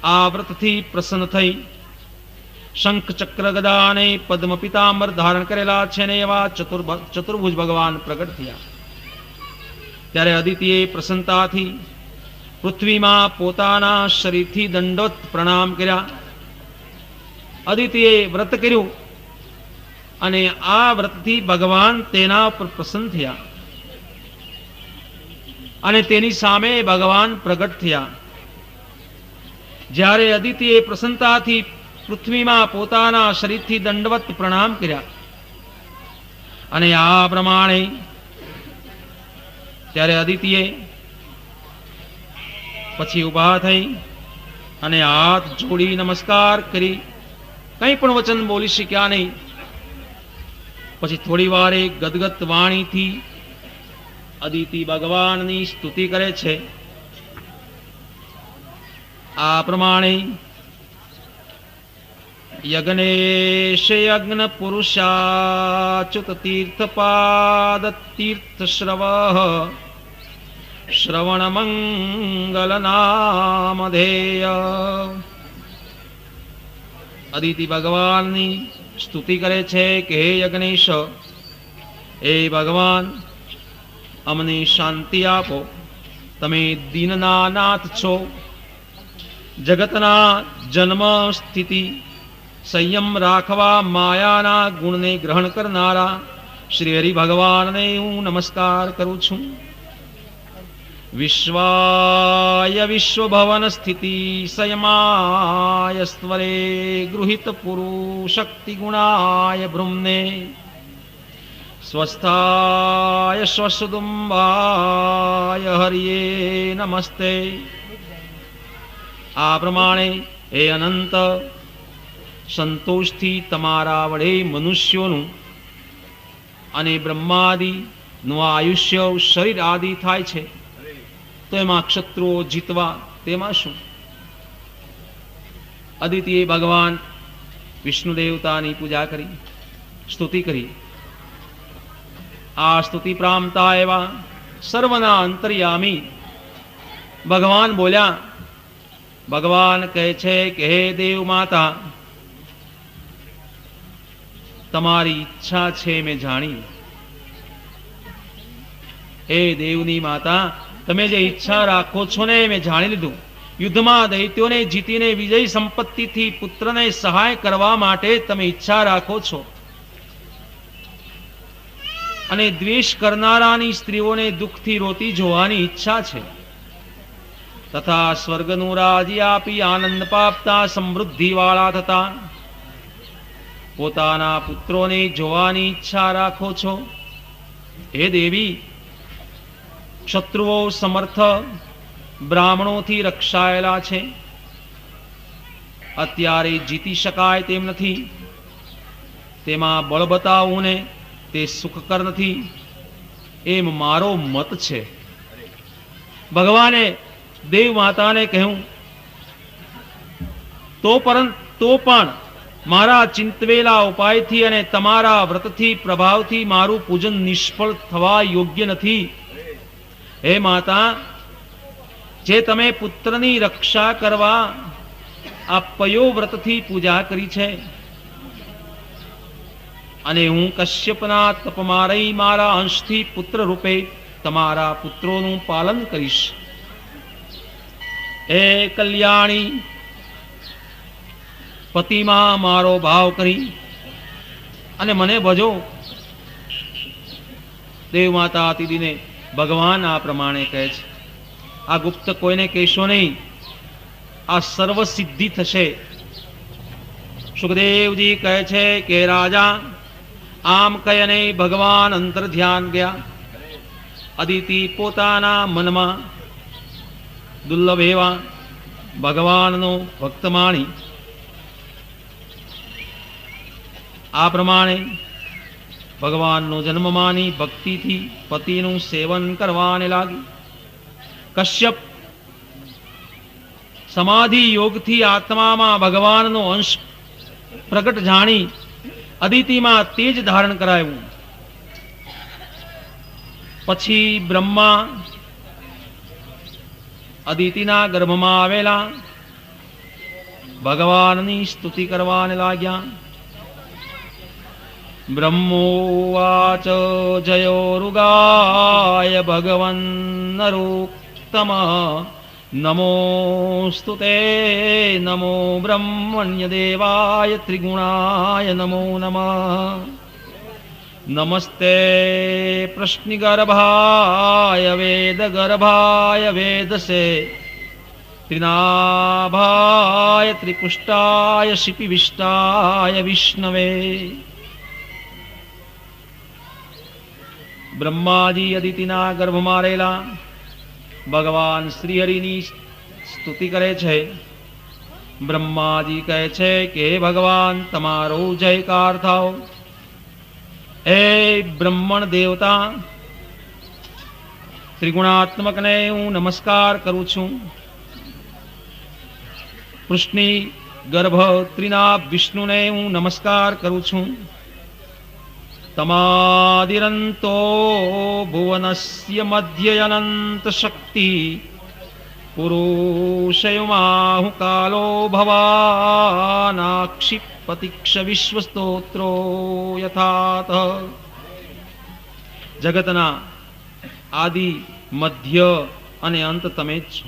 આ વ્રતથી પ્રસન્ન થઈ શંખ ચક્ર ગદા અને પદ્મ પિતાંબર ધારણ કરેલા છે ને એવા ચતુર્ભુજ ભગવાન પ્રગટ થયા. ત્યારે અદિતિએ પ્રસન્નતાથી પૃથ્વીમાં પોતાના શરીરથી દંડોત પ્રણામ કર્યા. અદિતિએ વ્રત કર્યું અને આ વ્રતથી ભગવાન તેના પર પ્રસન્ન થયા અને તેની સામે ભગવાન પ્રગટ થયા. જ્યારે અદિતિએ પ્રસન્નતાથી પૃથ્વીમાં પોતાના શરીરથી દંડવત પ્રણામ કર્યા અને આ પ્રમાણે ત્યારે અદિતિએ પછી ઊભા થઈ અને હાથ જોડી નમસ્કાર કરી કંઈ પણ વચન બોલી શક્યા નહીં. પછી થોડી વારે ગદગદ વાણીથી અદિતિ ભગવાનની સ્તુતિ કરે છે. આ પ્રમાણે યજ્ઞેશ યજ્ઞ પુરુષાચ્યુત તીર્થપાદ તીર્થ શ્રવણ મંગલ નામધેય. અદિતિ ભગવાનની સ્તુતિ કરે છે કે હે યજ્ઞેશ, હે ભગવાન, અમને શાંતિ આપો. તમે દીનના નાથ છો. જગતના જન્મ, સ્થિતિ, સંયમ રાખવા માયાના ગુણને ગ્રહણ કરનારા શ્રી હરિ ભગવાનને હું નમસ્કાર કરું છું. વિશ્વાય વિશ્વભવન સ્થિતિ સંયમાય સ્વરે ગૃહિત પુરુ શક્તિ ગુણાય બ્રહ્મને સ્વસ્થાય સ્વસુદુંબાય હરિયે નમસ્તે. આ પ્રમાણે હે અનંત, સંતોષથી તમારા વડે મનુષ્યોનું અને બ્રહ્માદિનું આયુષ્ય શરીર આદિ થાય છે, તો એમાં ક્ષત્રુઓ જીતવા તેમાં શું? અદિતિએ ભગવાન વિષ્ણુ દેવતાની પૂજા કરી, સ્તુતિ કરી. આ સ્તુતિ પ્રામતા એવા સર્વના અંતર્યામી ભગવાન બોલ્યા. ભગવાન કહે છે કે હે દેવ માતા, તમારી ઈચ્છા છે મેં જાણી. એ દેવની માતા, તમે જે ઈચ્છા રાખો છો ને મેં જાણી લીધું. યુદ્ધમાં દૈત્યોને જીતીને વિજય સંપત્તિથી પુત્રને સહાય કરવા માટે તમે ઈચ્છા રાખો છો, અને દ્વેષ કરનારાની સ્ત્રીઓને દુઃખથી રોતી જોવાની ઈચ્છા છે. તથા સ્વર્ગનું રાજ્ય આપી આનંદ પામતા સમૃદ્ધિવાળા થતા પોતાના પુત્રોને જોવાની ઈચ્છા રાખો છો. હે દેવી, શત્રુઓ સમર્થ બ્રાહ્મણોથી રક્ષાયેલા છે, અત્યારે જીતી શકાય તેમ નથી. તેમાં બળ બતાવવું ને તે સુખકર નથી, એમ મારો મત છે. ભગવાને દેવ માતાને કહ્યું, તો પણ મારા ચિંતવેલા ઉપાયથી અને તમારા વ્રતથી પ્રભાવથી મારું પૂજન નિષ્ફળ થવા યોગ્ય નથી. હે માતા, જે તમે પુત્રની રક્ષા કરવા આ પયોવ્રતથી પૂજા કરી છે, અને હું કશ્યપના તપમાં રહી મારા અંશથી પુત્ર રૂપે તમારા પુત્રોનું પાલન કરીશ. હે કલ્યાણી, પતિમાં મારો ભાવ કરી અને મને ભજો. દેવ માતા અતિથિને ભગવાન આ પ્રમાણે કહે છે, આ ગુપ્ત કોઈને કહેશો નહીં, આ સર્વ સિદ્ધિ થશે. સુખદેવજી કહે છે કે રાજા, આમ કહીને ભગવાન અંતર ધ્યાન ગયા. અદિતિ પોતાના મનમાં દુર્લભ એવા ભગવાનનો ભક્ત માણી આ પ્રમાણે ભગવાનનો જન્મ માની ભક્તિથી પતિનું સેવન કરવાને લાગી. કશ્યપ સમાધિ યોગથી આત્મામાં ભગવાનનો અંશ પ્રગટ જાણી અદિતિમાં તેજ ધારણ કરાયું. પછી બ્રહ્મા અદિતિના ગર્ભમાં આવેલા ભગવાનની સ્તુતિ કરવાને લાગ્યા. બ્રહ્મોવાચ જયોરુગાય ભગવન્નરોત્તમ નમોસ્તુ તે નમો બ્રહ્મણ્ય દેવાય ત્રિગુણાય નમો નમઃ. નમસ્તે પ્રશ્નિગર્ભાય વેદગર્ભાય વેદસે ત્રિનાભાય ત્રિપુષ્ટાય શિપિવિષ્ટાય વિષ્ણવે. બ્રહ્માજી અદિતિના ગર્ભમાં રહેલા ભગવાન શ્રીહરિની સ્તુતિ કરે છે. બ્રહ્માજી કહે છે કે હે ભગવાન, તમારો જયકાર થાઓ. હે બ્રહ્મણ દેવતા, ત્રિગુણાત્મકને હું નમસ્કાર કરું છું. કૃષ્ણી ગર્ભ ત્રિનાભ વિષ્ણુને હું નમસ્કાર કરું છું. તમાદિરંતો ભુવનસ્ય મધ્યયનંત શક્તિ પુરુષયમાહુ કાલો ભવાનાક્ષિપતિક્ષ વિશ્વસ્તોત્રો યથાત. જગતના આદિ મધ્ય અને અંત તમે જ છો.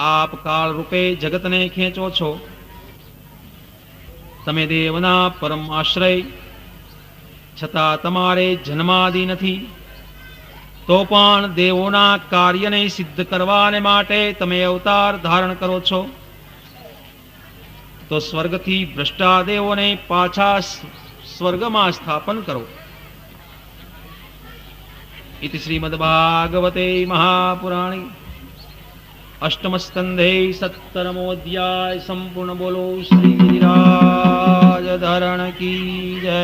આપ કાળ રૂપે જગતને ખેંચો છો. તમે દેવના પરમ આશ્રય, છતાં તમારે જન્માદિ નથી. તો પણ દેવોના કાર્યને સિદ્ધ કરવાને માટે તમે અવતાર ધારણ કરો છો. તો સ્વર્ગથી ભ્રષ્ટા દેવોને પાછા સ્વર્ગમાં સ્થાપન કરો. ઇતિ શ્રીમદ્ભાગવતે મહાપુરાણે અષ્ટમ સ્કંધે 17મો અધ્યાય સંપૂર્ણ. બોલો શ્રી ગિરિરાજ ધરણ કી જય.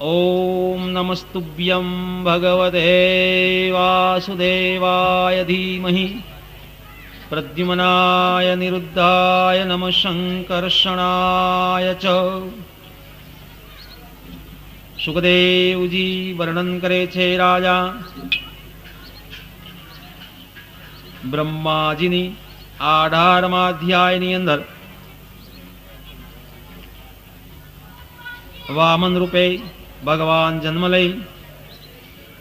ઓમ નમસ્તુભ્યં ભગવતે વાસુદેવાય ધીમહિ પ્રદ્યુમ્નાય નિરુદ્ધાય નમઃ શંકર્ષણાય ચ. સુખદેવજી વર્ણન કરે છે રાજા બ્રહ્માજીની 18મા અધ્યાયની અંદર વામન રૂપે ભગવાન જન્મ લઈ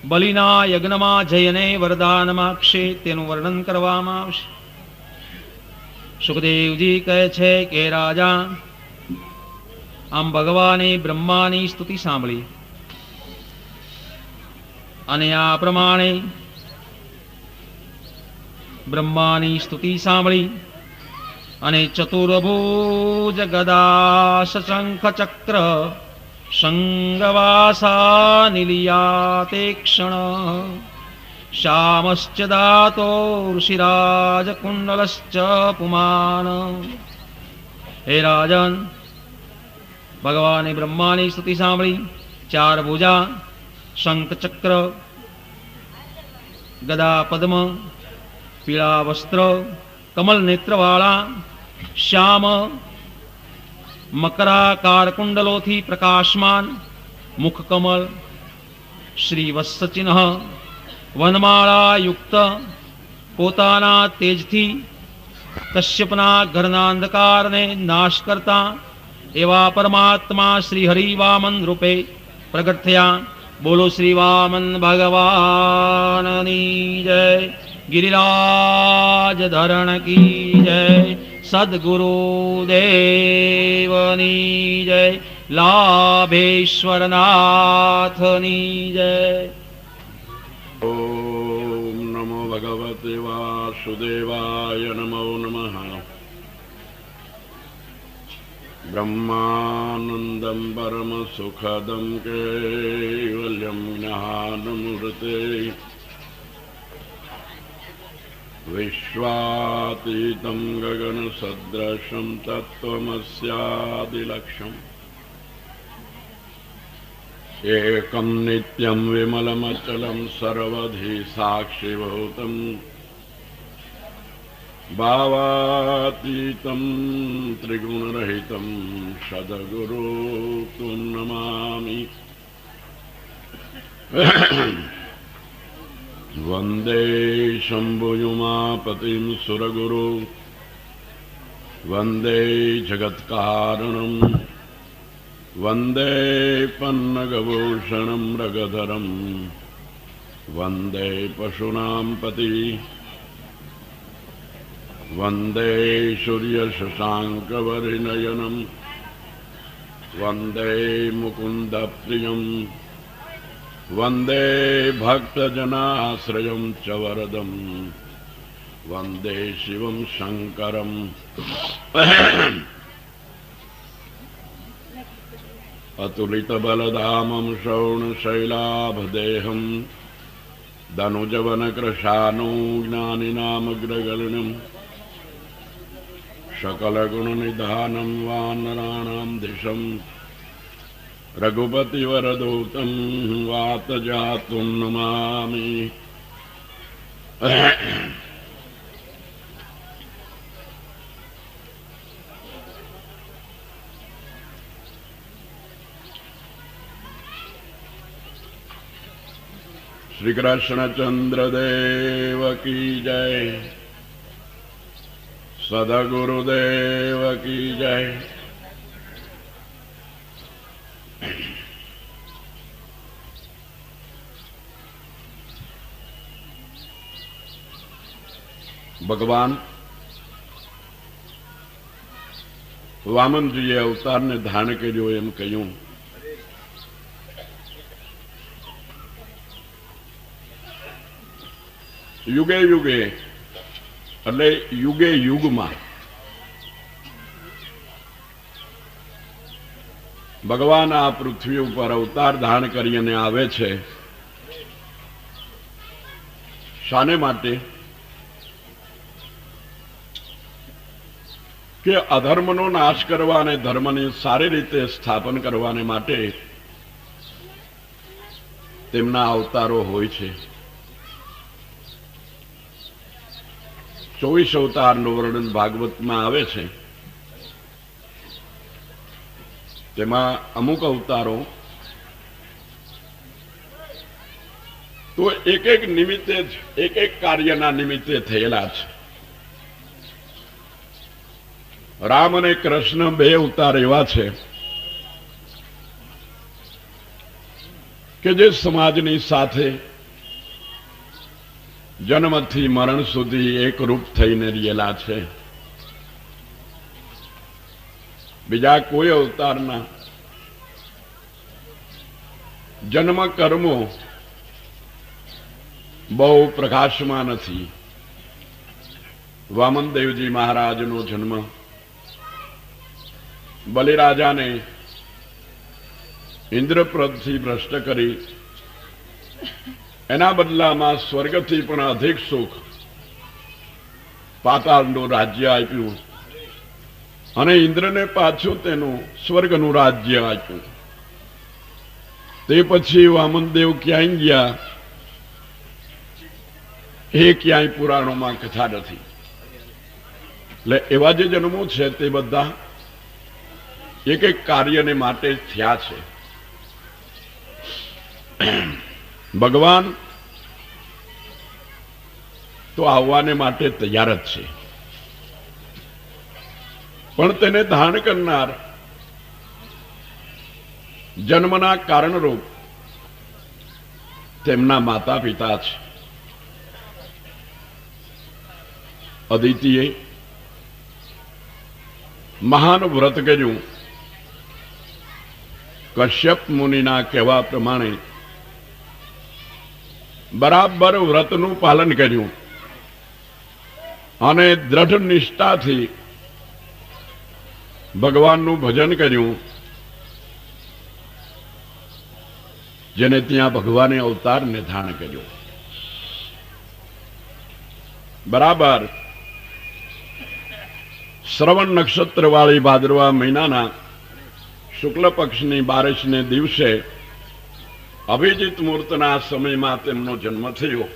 બલિના યજ્ઞમાં જઈને વરદાન માગશે તેનું વર્ણન કરવામાં આવશે. સુખદેવજી કહે છે કે રાજા, આમ ભગવાને બ્રહ્માની સ્તુતિ સાંભળી અને આ પ્રમાણે બ્રહ્માની સ્તુતિ સાંભળી અને ચતુર્ભુજ ગદા શંખ ચક્ર સંગવાસા નિલિયાતે ક્ષણ શ્યામશ્ચ દાતો ઋષિરાજ કુંડલશ્ચ પુમાન. હે રાજન, ભગવાને બ્રહ્માની સ્તુતિ સાંભળી, 4 ભુજા, શંખ ચક્ર, ગદા પદ્મ, પીળા વસ્ત્ર, કમલ નેત્રવાળા, શ્યામ મકરાકાર કુંડલોથી પ્રકાશમાન મુખ કમલ, શ્રી વત્સચિહ્ન, વનમાળા યુક્ત, પોતાના તેજથી કશ્યપના ઘરના અંધકારને નાશ કરતા એવા પરમાત્મા શ્રી હરિ વામન રૂપે પ્રગટ થયા. બોલો શ્રી વામન ભગવાનની જય. गिरिराज धरण की जय. सद्गुरु देवनी जय. लाभेश्वर नाथनी जय. ओम नमो भगवते वासुदेवाय नमो नमः. ब्रह्मानंदं परम सुखदं कैवल्यं ज्ञानमूर्ते विश्वातीतं गगन सदृशं तत्त्वमस्यादिलक्ष्यम् एकं नित्यं विमलमचलं सर्वधि साक्षिभूतं भावातीतं त्रिगुणरहितं सद्गुरुं तं नमामि. वंदे शंभुयुमापतिं सुरगुरु वंदे जगत्कारणं वंदे पन्नगभूषणं मृगधरं वंदे पशूनां पति वंदे सूर्यशशाङ्कवर्णनयनं वंदे मुकुन्दप्रियं वंदे भक्तजनाश्रयं च वरदं वंदे शिवं शंकरं. अतुलितबलधामं श्रवणशैलाभदेहं धनुजवनकृशानं ज्ञानिनामग्रगण्यं सकलगुणनिधानं वानराणां दिशं रघुपतिवरदूतं वातजातुं नमामि. श्री कृष्ण चंद्रदेव की जय. सद्गुरुदेव की जय. ભગવાન વામનજીએ અવતારને ધારણ કર્યો એમ કહ્યું. યુગે યુગે એટલે યુગે યુગમાં ભગવાન આ પૃથ્વી ઉપર અવતાર ધારણ કરીને આવે છે. શાને માટે? કે અધર્મનો નાશ કરવા અને ધર્મને સારી રીતે સ્થાપન કરવાને માટે તેમના અવતારો હોય છે. 24 અવતારનું વર્ણન ભાગવતમાં આવે છે. તેમાં અમુક અવતારો તો એક એક નિમિત્તે જ એક એક કાર્યના નિમિત્તે થયેલા છે. રામ અને કૃષ્ણ બે અવતાર એવા છે કે જે સમાજની સાથે જન્મથી મરણ સુધી એકરૂપ થઈને રહેલા છે. બીજા કોઈ અવતારના જન્મ કર્મો બહુ પ્રકાશમાં નથી. વામનદેવજી મહારાજનો જન્મ બલિરાજાને ઇન્દ્રપ્રદથી ભ્રષ્ટ કરી એના બદલામાં સ્વર્ગથી પણ અધિક સુખ પાતાળનું રાજ્ય આપ્યું અને ઇન્દ્રને પાછું તેનું સ્વર્ગનું રાજ્ય આપ્યું. તે પછી વામનદેવ ક્યાંય ગયા એ ક્યાંય પુરાણોમાં કથા નથી. એટલે એવા જે જન્મો છે તે બધા એક એક કાર્યને માટે થયા છે. ભગવાન તો આવવાને માટે તૈયાર જ છે, પણ તેને ધારણ કરનાર જન્મના કારણરૂપ તેમના માતા પિતા છે. અદિતિએ મહાન વ્રત કર્યું. કશ્યપ મુનિના કહેવા પ્રમાણે બરાબર વ્રતનું પાલન કર્યું અને દ્રઢ નિષ્ઠાથી ભગવાનનું ભજન કર્યું, જેને ત્યાં ભગવાને અવતારને ધારણ કર્યો. બરાબર શ્રવણ નક્ષત્ર વાળી ભાદરવા મહિનાના શુક્લ પક્ષની બારસને દિવસે અભિજીત મુહૂર્તના સમયમાં તેમનો જન્મ થયો.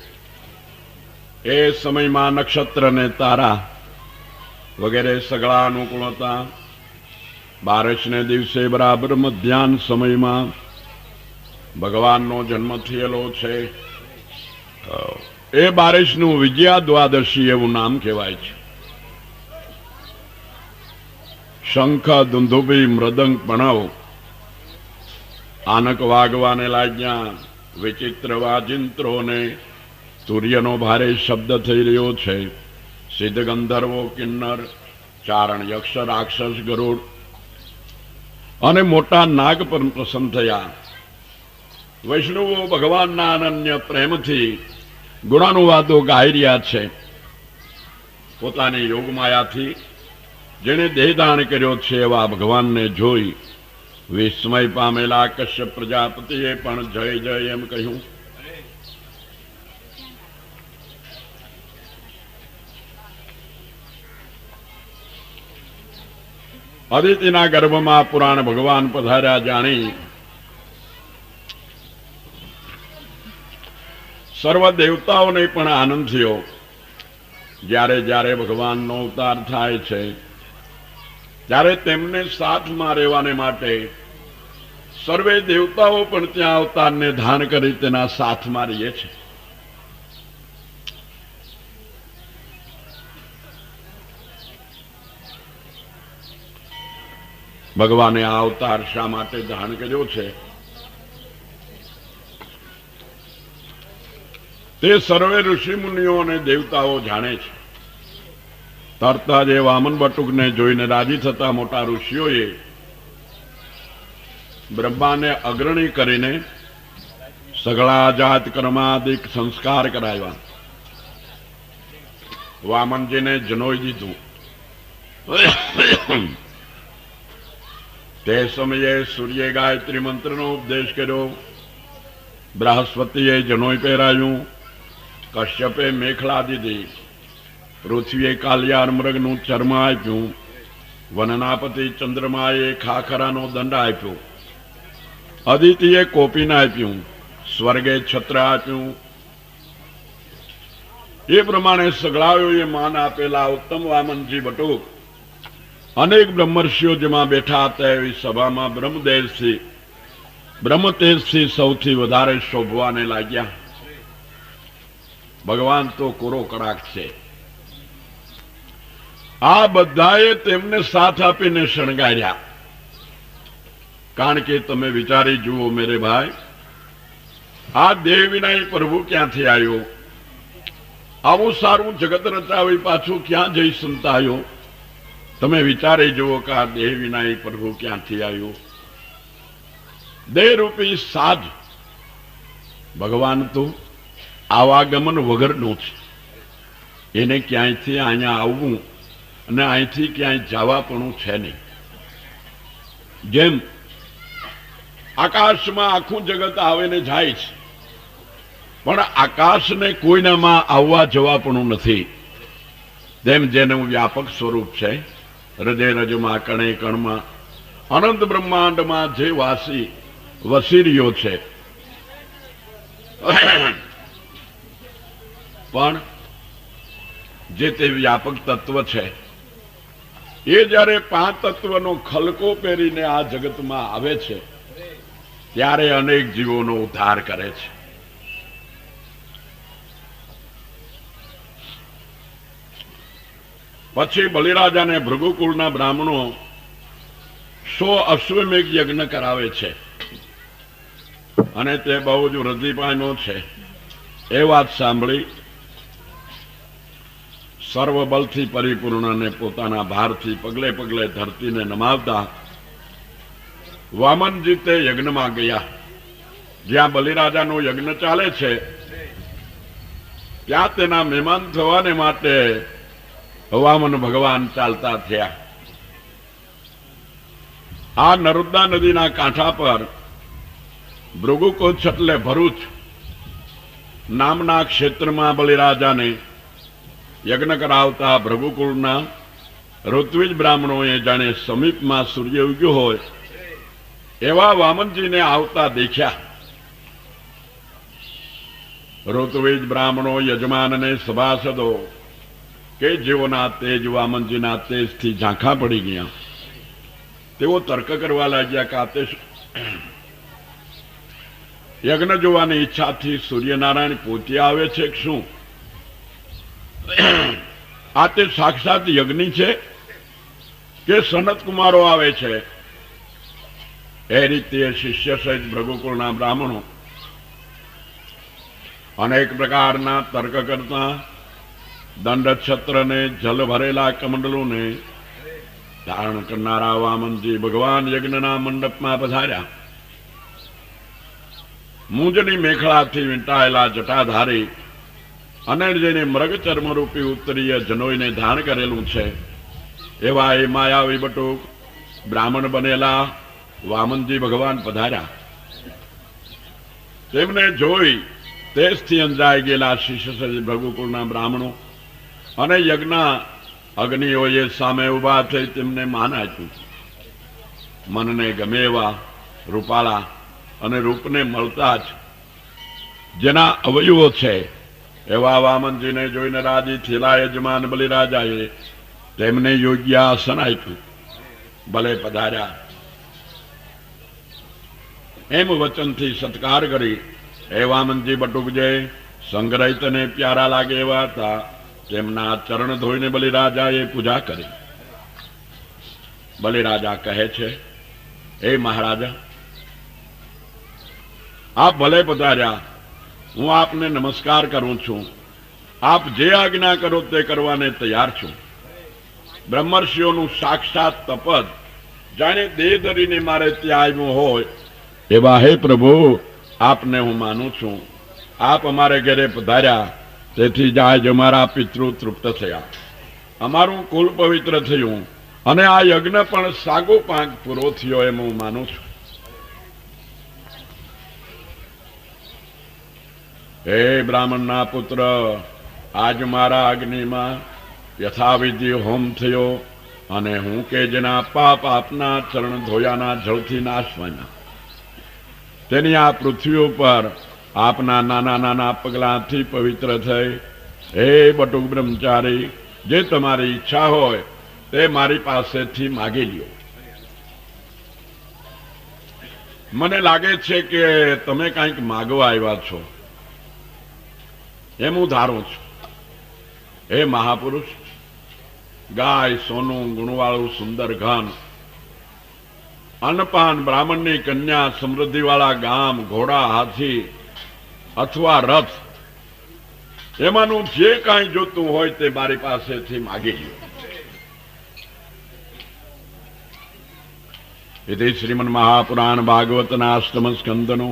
એ સમયમાં નક્ષત્ર ને તારા વગેરે સગળા અનુકૂળ હતા. બારસને દિવસે બરાબર મધ્યાહન સમયમાં ભગવાનનો જન્મ થયેલો છે. એ બારસનું વિજયા દ્વાદશી એવું નામ કહેવાય છે. શંખ દુંદુભી મૃદંગ પણાવ આનક વાગવાને લાગ્યા. વિચિત્ર વાજિંત્રો ને તુર્યનો ભારે શબ્દ થઈ રહ્યો છે. સિદ્ધ ગંધર્વો કિન્નર ચારણ યક્ષ રાક્ષસ ગરુડ અને મોટા નાગ પર પ્રસન્ન થયા. વૈષ્ણવો ભગવાનના અનન્ય પ્રેમથી ગુણાનુવાદો ગાઈ રહ્યા છે. પોતાની યોગમાયાથી જેણે દેહદાન કર્યો છે એવા ભગવાનને જોઈ વિસ્મય પામેલા કશ્યપ પ્રજાપતિએ પણ જય જય એમ કહ્યું. અદિતિના ગર્ભમાં પુરાણ ભગવાન પધાર્યા જાણી સર્વ દેવતાઓને પણ આનંદ થયો. જ્યારે જ્યારે ભગવાનનો અવતાર થાય છે ત્યારે તેમને સાથમાં રહેવાને માટે સર્વે દેવતાઓ પણ ત્યાં અવતારને ધારણ કરી તેના સાથમાં રહીએ છે. ભગવાને આ અવતાર શા માટે ધારણ કર્યો છે તે સર્વે ઋષિ મુનિઓ અને દેવતાઓ જાણે છે. તરત જ એ વામન બટુકને જોઈને રાજી થતા મોટા ઋષિઓએ બ્રહ્માને અગ્રણી કરીને સગળા જાત કર્માદિક સંસ્કાર કરાવ્યા. વામનજીને જનોઈ દીધું. તે સમયે સૂર્ય ગાયત્રી મંત્રનો ઉપદેશ કર્યો. બૃહસ્પતિએ જનોઈ પહેરાયું. કશ્યપે મેખલા દીધી. પૃથ્વીએ કાલિયાર મૃગનું ચર્મ આપ્યું. વનનાપતિ ચંદ્રમાએ ખાખરાનો દંડ આપ્યો. અદિતિએ કોપીને આપ્યું. સ્વર્ગે છત્ર આપ્યું. એ પ્રમાણે સગળાઓએ માન આપેલા ઉત્તમ વામનજી બટુક અનેક બ્રહ્મર્ષિઓ જેમાં બેઠા હતા એવી સભામાં બ્રહ્મતેજથી સૌથી વધારે શોભવાને લાગ્યા. ભગવાન તો કોરો કડાક છે. આ બધાએ તેમને સાથ આપીને શણગાર્યા. કારણ કે તમે વિચારી જુઓ મેરે ભાઈ, આ દેહ વિના પ્રભુ ક્યાંથી આવ્યો? આવું સારું જગત રચાવી પાછું ક્યાં જઈ સંતાયો? તમે વિચારી જુઓ કે આ દેહ વિના પ્રભુ ક્યાંથી આવ્યો? દેહરૂપી સાજ ભગવાન તો આવાગમન વગરનું છે. એને ક્યાંયથી અહીંયા આવવું અને અહીંથી ક્યાંય જવા પણ છે નહીં. જેમ આકાશમાં આખું જગત આવે ને જાય છે, પણ આકાશને કોઈનામાં આવવા જવા પણ નથી. તેમ જેનું વ્યાપક સ્વરૂપ છે, હૃદય રજમાં કણે કણમાં અનંત બ્રહ્માંડમાં જે વાસી વસી રહ્યો છે, પણ જે તે વ્યાપક તત્વ છે એ જ્યારે પાંચ તત્વનો ખલકો પહેરીને આ જગતમાં આવે છે ત્યારે અનેક જીવોનો ઉદ્ધાર કરે છે. પછી બલિરાજાને ભૃગુકુળના બ્રાહ્મણો 100 અશ્વમેઘ યજ્ઞ કરાવે છે અને તે બહુ જ વૃદ્ધિ પામ્યો છે. એ વાત સાંભળી સર્વ બલથી પરિપૂર્ણ અને પોતાના ભારથી પગલે પગલે ધરતીને નમાવતા વામનજી તે યજ્ઞમાં ગયા. જ્યાં બલિરાજાનો યજ્ઞ ચાલે છે ત્યાં તેના મહેમાન થવાને માટે વામન ભગવાન ચાલતા થયા. આ નર્મદા નદીના કાંઠા પર ભૃગુકોચ એટલે ભરૂચ નામના ક્ષેત્રમાં બલિરાજાને યજ્ઞ કરાવતા ભૃગુકુળના ઋત્વિજ બ્રાહ્મણોએ જાણે સમીપમાં સૂર્ય ઉગ્યો હોય એવા વામનજીને આવતા દેખ્યા. ઋત્વિજ બ્રાહ્મણો યજમાનને સભાસદો કે જેઓના તેજ વામનજીના તેજથી ઝાંખા પડી ગયા, તેઓ તર્ક કરવા લાગ્યા કે આ તે યજ્ઞ જોવાની ઈચ્છાથી સૂર્યનારાયણ પોતે આવે છે કે શું? આ તે સાક્ષાત યજ્ઞ છે કે સનત કુમારો આવે છે? એ રીતે શિષ્ય સહિત ભૃગુકુળના બ્રાહ્મણો અનેક પ્રકારના તર્ક કરતા દંડ છત્રને જલ ભરેલા કમંડલોને ધારણ કરનારા વામનજી ભગવાન યજ્ઞના મંડપમાં પધાર્યા. મૂંજની મેખલાથી વીંટાયેલા જટાધારી અને જેને મૃગ ચર્મરૂપી ઉત્તરીય જનોઈને ધારણ કરેલું છે એવા એ માયાવી બટુક બ્રાહ્મણ બનેલા વામનજી ભગવાન પધાર્યા. તેમને જોઈ તેજથી અંજાઈ ગયેલા શિષ્ય ભૃગુકુળના બ્રાહ્મણો અને યજ્ઞ અગ્નિઓએ સામે ઉભા થઈ તેમને માન આપ્યું. મનને ગમે એવા રૂપાળા અને રૂપને મળતા જ જેના અવયવો છે એવા વામનજીને જોઈને રાજી થયેલા યજમાન બલિરાજાએ તેમને યોગ્ય આસન આપ્યું. ભલે પધાર્યા એમ વચનથી સત્કાર કરી એ વામનજી બટુકજે સંગ્રહિતને પ્યારા લાગે એવા હતા તેમના ચરણ ધોઈને બલિરાજાએ પૂજા કરી. બલિરાજા કહે છે, એ મહારાજા, આપ ભલે પધાર્યા, હું આપને નમસ્કાર કરું છું. આપ જે આજ્ઞા કરો તે કરવાને તૈયાર છું. બ્રહ્મર્ષિઓનું સાક્ષાત તપદ જાણે દેહ ધરીને મારે ત્યાં આવ્યું હોય એવા હે પ્રભુ આપને હું માનું છું. આપ અમારે ઘરે પધાર્યા તેથી જ આજ અમારા પિતૃ તૃપ્ત થયા, અમારું કુલ પવિત્ર થયું અને આ યજ્ઞ પણ સાગો પાંચ પૂરો થયો એમ હું માનું છું. હે બ્રાહ્મણના પુત્ર, આજ મારા અગ્નિમાં યથાવિધિ હોમ થયો અને હું કે જેના પાપ આપના ચરણ ધોયાના જળથી નાશ પામ્યા તેની આ પૃથ્વી ઉપર આપના નાના નાના પગલાંથી પવિત્ર થઈ હે બટુક બ્રહ્મચારી, જે તમારી ઈચ્છા હોય તે મારી પાસેથી માગી લ્યો. મને લાગે છે કે તમે કંઈક માગવા આવ્યા છો એમ હું ધારું છું. હે મહાપુરુષ, ગાય, સોનું, ગુણવાળું સુંદર ઘન, અન્નપાન, બ્રાહ્મણની કન્યા, સમૃદ્ધિવાળા ગામ, ઘોડા, હાથી અથવા રથ, એમાંનું જે કાંઈ જોતું હોય તે મારી પાસેથી માગી લો. इति श्रीमन महापुराण भागवतना अष्टम स्कंदनो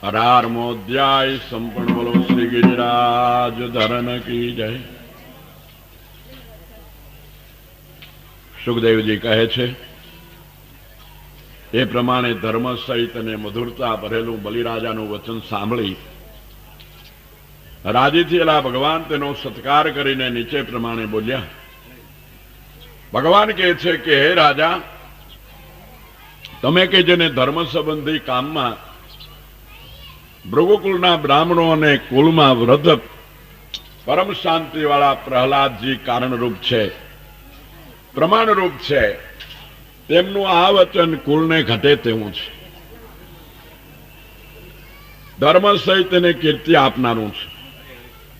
18मो अध्याय संपूर्ण. बोलो श्री गिरिराज धरन की जय. સુખદેવજી કહે છે એ પ્રમાણે ધર્મ સહિત અને મધુરતા ભરેલું બલિરાજાનું વચન સાંભળી રાજી થયેલા ભગવાન તેનો સત્કાર કરીને નીચે પ્રમાણે બોલ્યા. ભગવાન કહે છે કે હે રાજા, તમે કે જેને ધર્મ સંબંધી કામમાં ભૃગુકુળના બ્રાહ્મણો અને કુળમાં વૃદ્ધ પરમ શાંતિ વાળા પ્રહલાદજી કારણરૂપ છે, પ્રમાણરૂપ છે, તેમનું આ વચન કુળને ઘટે તેવું છે. ધર્મ સહિત તેને કીર્તિ આપનારું છે.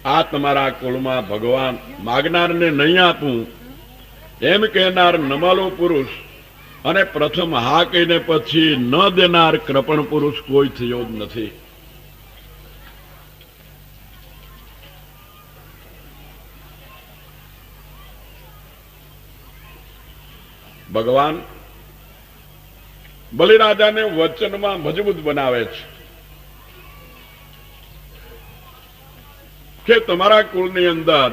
આ તમારા કુળમાં ભગવાન માગનારને નહીં આપું એમ કહેનાર નમાલો પુરુષ અને પ્રથમ હા કહીને પછી ન દેનાર કૃપણ પુરુષ કોઈ થયો જ નથી. ભગવાન બલિરાજાને વચનમાં મજબૂત બનાવે છે કે તમારા કુળની અંદર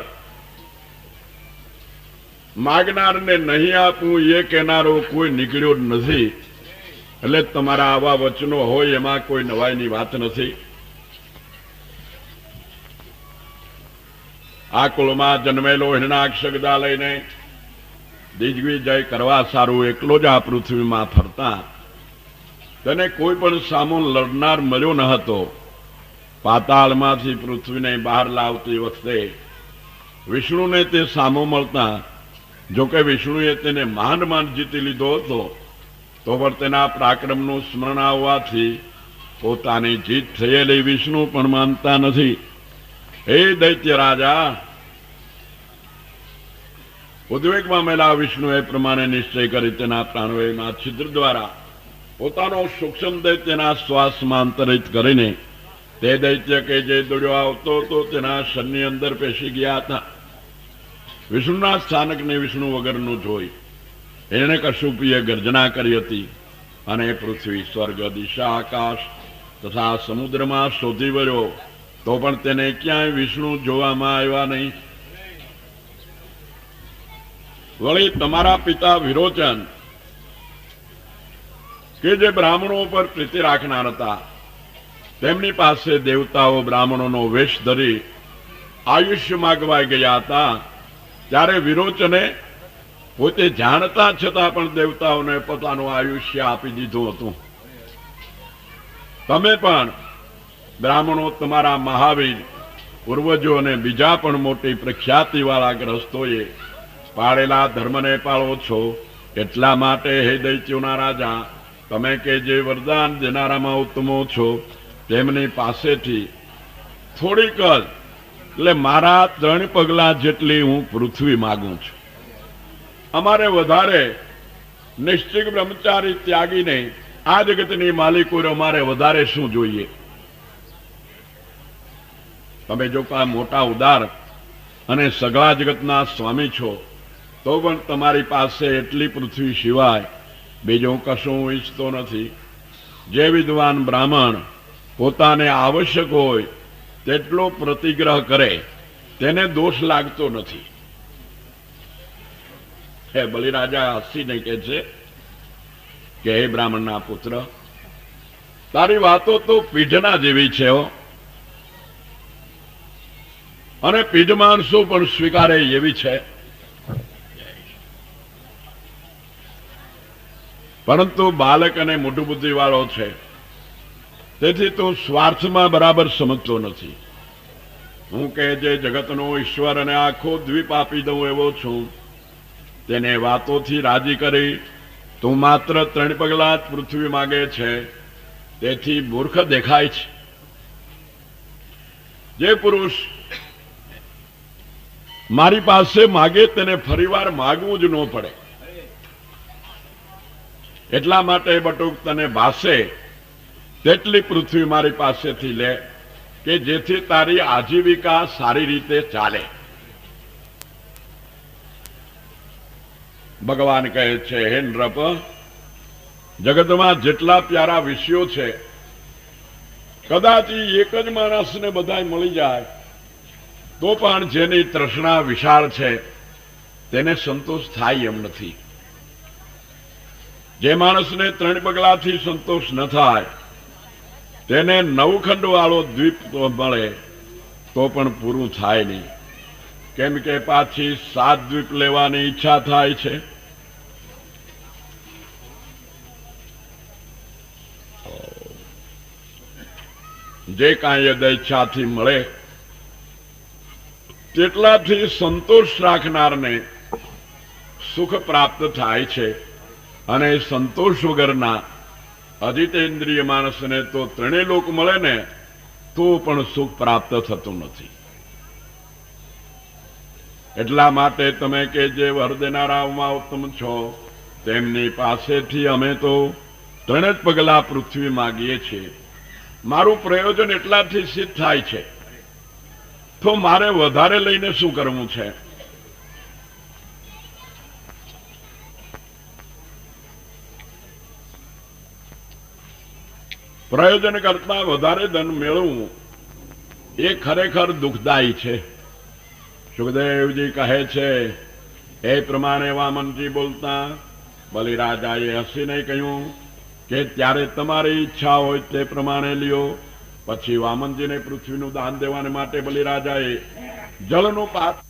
માગનારને નહીં આપવું એ કહેનારો કોઈ નીકળ્યો જ નથી. એટલે તમારા આવા વચનો હોય એમાં કોઈ નવાઈની વાત નથી. આ કુળમાં જન્મેલો હિરણાક્ષ ગદા લઈને દિગ્વિજય કરવા સારું એકલો જ આ પૃથ્વીમાં ફરતા તેને કોઈ પણ સામો લડનાર મળ્યો ન હતો. પાતાળમાંથી પૃથ્વીને બહાર લાવતી વખતે વિષ્ણુને તે સામો મળતા, જોકે વિષ્ણુએ તેને માંડ માંડ જીતી લીધો હતો, તો પણ તેના પરાક્રમનું સ્મરણ આવવાથી પોતાની જીત થયેલી વિષ્ણુ પણ માનતા નથી. હે દૈત્ય રાજા, ઉદ્વેગમાં મેલા વિષ્ણુએ પ્રમાણે નિશ્ચય કરી તેના પ્રાણવાયુના છિદ્ર દ્વારા પોતાનો સૂક્ષ્મ દૈત્યના શ્વાસમાં અંતરિત કરીને તે દૈત્ય કે જે દોડ્યો આવતો તો તેના શરીરની અંદર પેશી ગયા હતા. વિષ્ણુના સ્થાનકને વિષ્ણુ વગરનું જોઈ એને કશુપીએ ગર્જના કરી હતી અને પૃથ્વી, સ્વર્ગ, દિશા, આકાશ તથા સમુદ્રમાં શોધી વળ્યો તો પણ તેને ક્યાંય વિષ્ણુ જોવામાં આવ્યા નહીં. વળી તમારા પિતા વિરોચન કે જે બ્રાહ્મણો પર પ્રીતિ રાખનાર હતા, તેમની પાસે દેવતાઓ બ્રાહ્મણોનો વેશ ધરી આયુષ્ય માગવા ગયા હતા. ત્યારે વિરોચને પોતે જાણતા છતાં પણ દેવતાઓને પોતાનું આયુષ્ય આપી દીધું હતું. તમે પણ બ્રાહ્મણો તમારા મહાવીર પૂર્વજો અને બીજા પણ મોટી પ્રખ્યાતિ વાળા ગ્રસ્તોએ પાળેલા ધર્મને પાળો છો. એટલા માટે હે દૈત્યોના રાજા, તમે કે જે વરદાન દેનારામાં ઉત્તમો છો તેમની પાસેથી થોડીક જ, એટલે મારા 3 પગલા જેટલી હું પૃથ્વી માગું છું. અમારે વધારે નિશ્ચિત બ્રહ્મચારી ત્યાગીને આ જગતની માલિકો અમારે વધારે શું જોઈએ? તમે જો કાંઈ મોટા ઉદાર અને સગળા જગતના સ્વામી છો તો પણ તમારી પાસે એટલી પૃથ્વી સિવાય બીજું કશું ઈચ્છતો નથી. જે વિદ્વાન બ્રાહ્મણ પોતાને આવશ્યક હોય તેટલો પ્રતિગ્રહ કરે તેને દોષ લાગતો નથી. હે બલિરાજા હસીને કહે છે કે હે બ્રાહ્મણના પુત્ર, તારી વાતો તો પીઢના જેવી છે હો, અને પીઢ માણસો પણ સ્વીકારે એવી છે. પરંતુ બાલક અને મોટું બુદ્ધિ વાળો છે, તેથી તું સ્વાર્થમાં બરાબર સમજતો નથી. હું કે જે જગતનો ઈશ્વર અને આખો દ્વીપ આપી દઉં એવો છું, તેને વાતોથી રાજી કરી તું માત્ર 3 પગલા જ પૃથ્વી માગે છે, તેથી મૂર્ખ દેખાય છે. જે પુરુષ મારી પાસે માગે તેને ફરીવાર માગવું જ ન પડે. એટલા માટે બટુક તને ભાસે તેટલી પૃથ્વી મારી પાસેથી લે કે જેથી તારી આજીવિકા સારી રીતે ચાલે. ભગવાન કહે છે, હે નૃપ, જગતમાં જેટલા પ્યારા વિષયો છે કદાચ એક જ માણસને બધા મળી જાય તો પણ જેની તૃષ્ણા વિશાળ છે તેને સંતોષ થાય એમ નથી. જે માણસને 3 પગલાથી સંતોષ ન થાય તેને 9 ખંડ વાળો દ્વીપ મળે તો પણ પૂરું થાય નહીં. કેમ કે પાછી 7 દ્વીપ લેવાની ઈચ્છા થાય છે. જે કાંઈ યદૈચ્છાથી મળે તેટલાથી સંતોષ રાખનારને સુખ પ્રાપ્ત થાય છે અને સંતોષ વગરના અજિતેન્દ્રિય માણસને તો 3 લોક મળે ને તો પણ સુખ પ્રાપ્ત થતું નથી. એટલા માટે તમે કે જે વર દેનારાઓમાં ઉત્તમ છો તેમની પાસેથી અમે તો 3 જ પગલા પૃથ્વી માગીએ છીએ. મારું પ્રયોજન એટલાથી સિદ્ધ થાય છે તો મારે વધારે લઈને શું કરવું છે? પ્રયોજન કરતા વધારે ધન મેળવવું એ ખરેખર દુઃખદાયી છે. સુખદેવજી કહે છે, એ પ્રમાણે વામનજી બોલતા બલિરાજાએ હસીને કહ્યું કે ત્યારે તમારી ઈચ્છા હોય તે પ્રમાણે લ્યો. પછી વામનજીને પૃથ્વીનું દાન દેવાને માટે બલિરાજાએ જળનું પાત્ર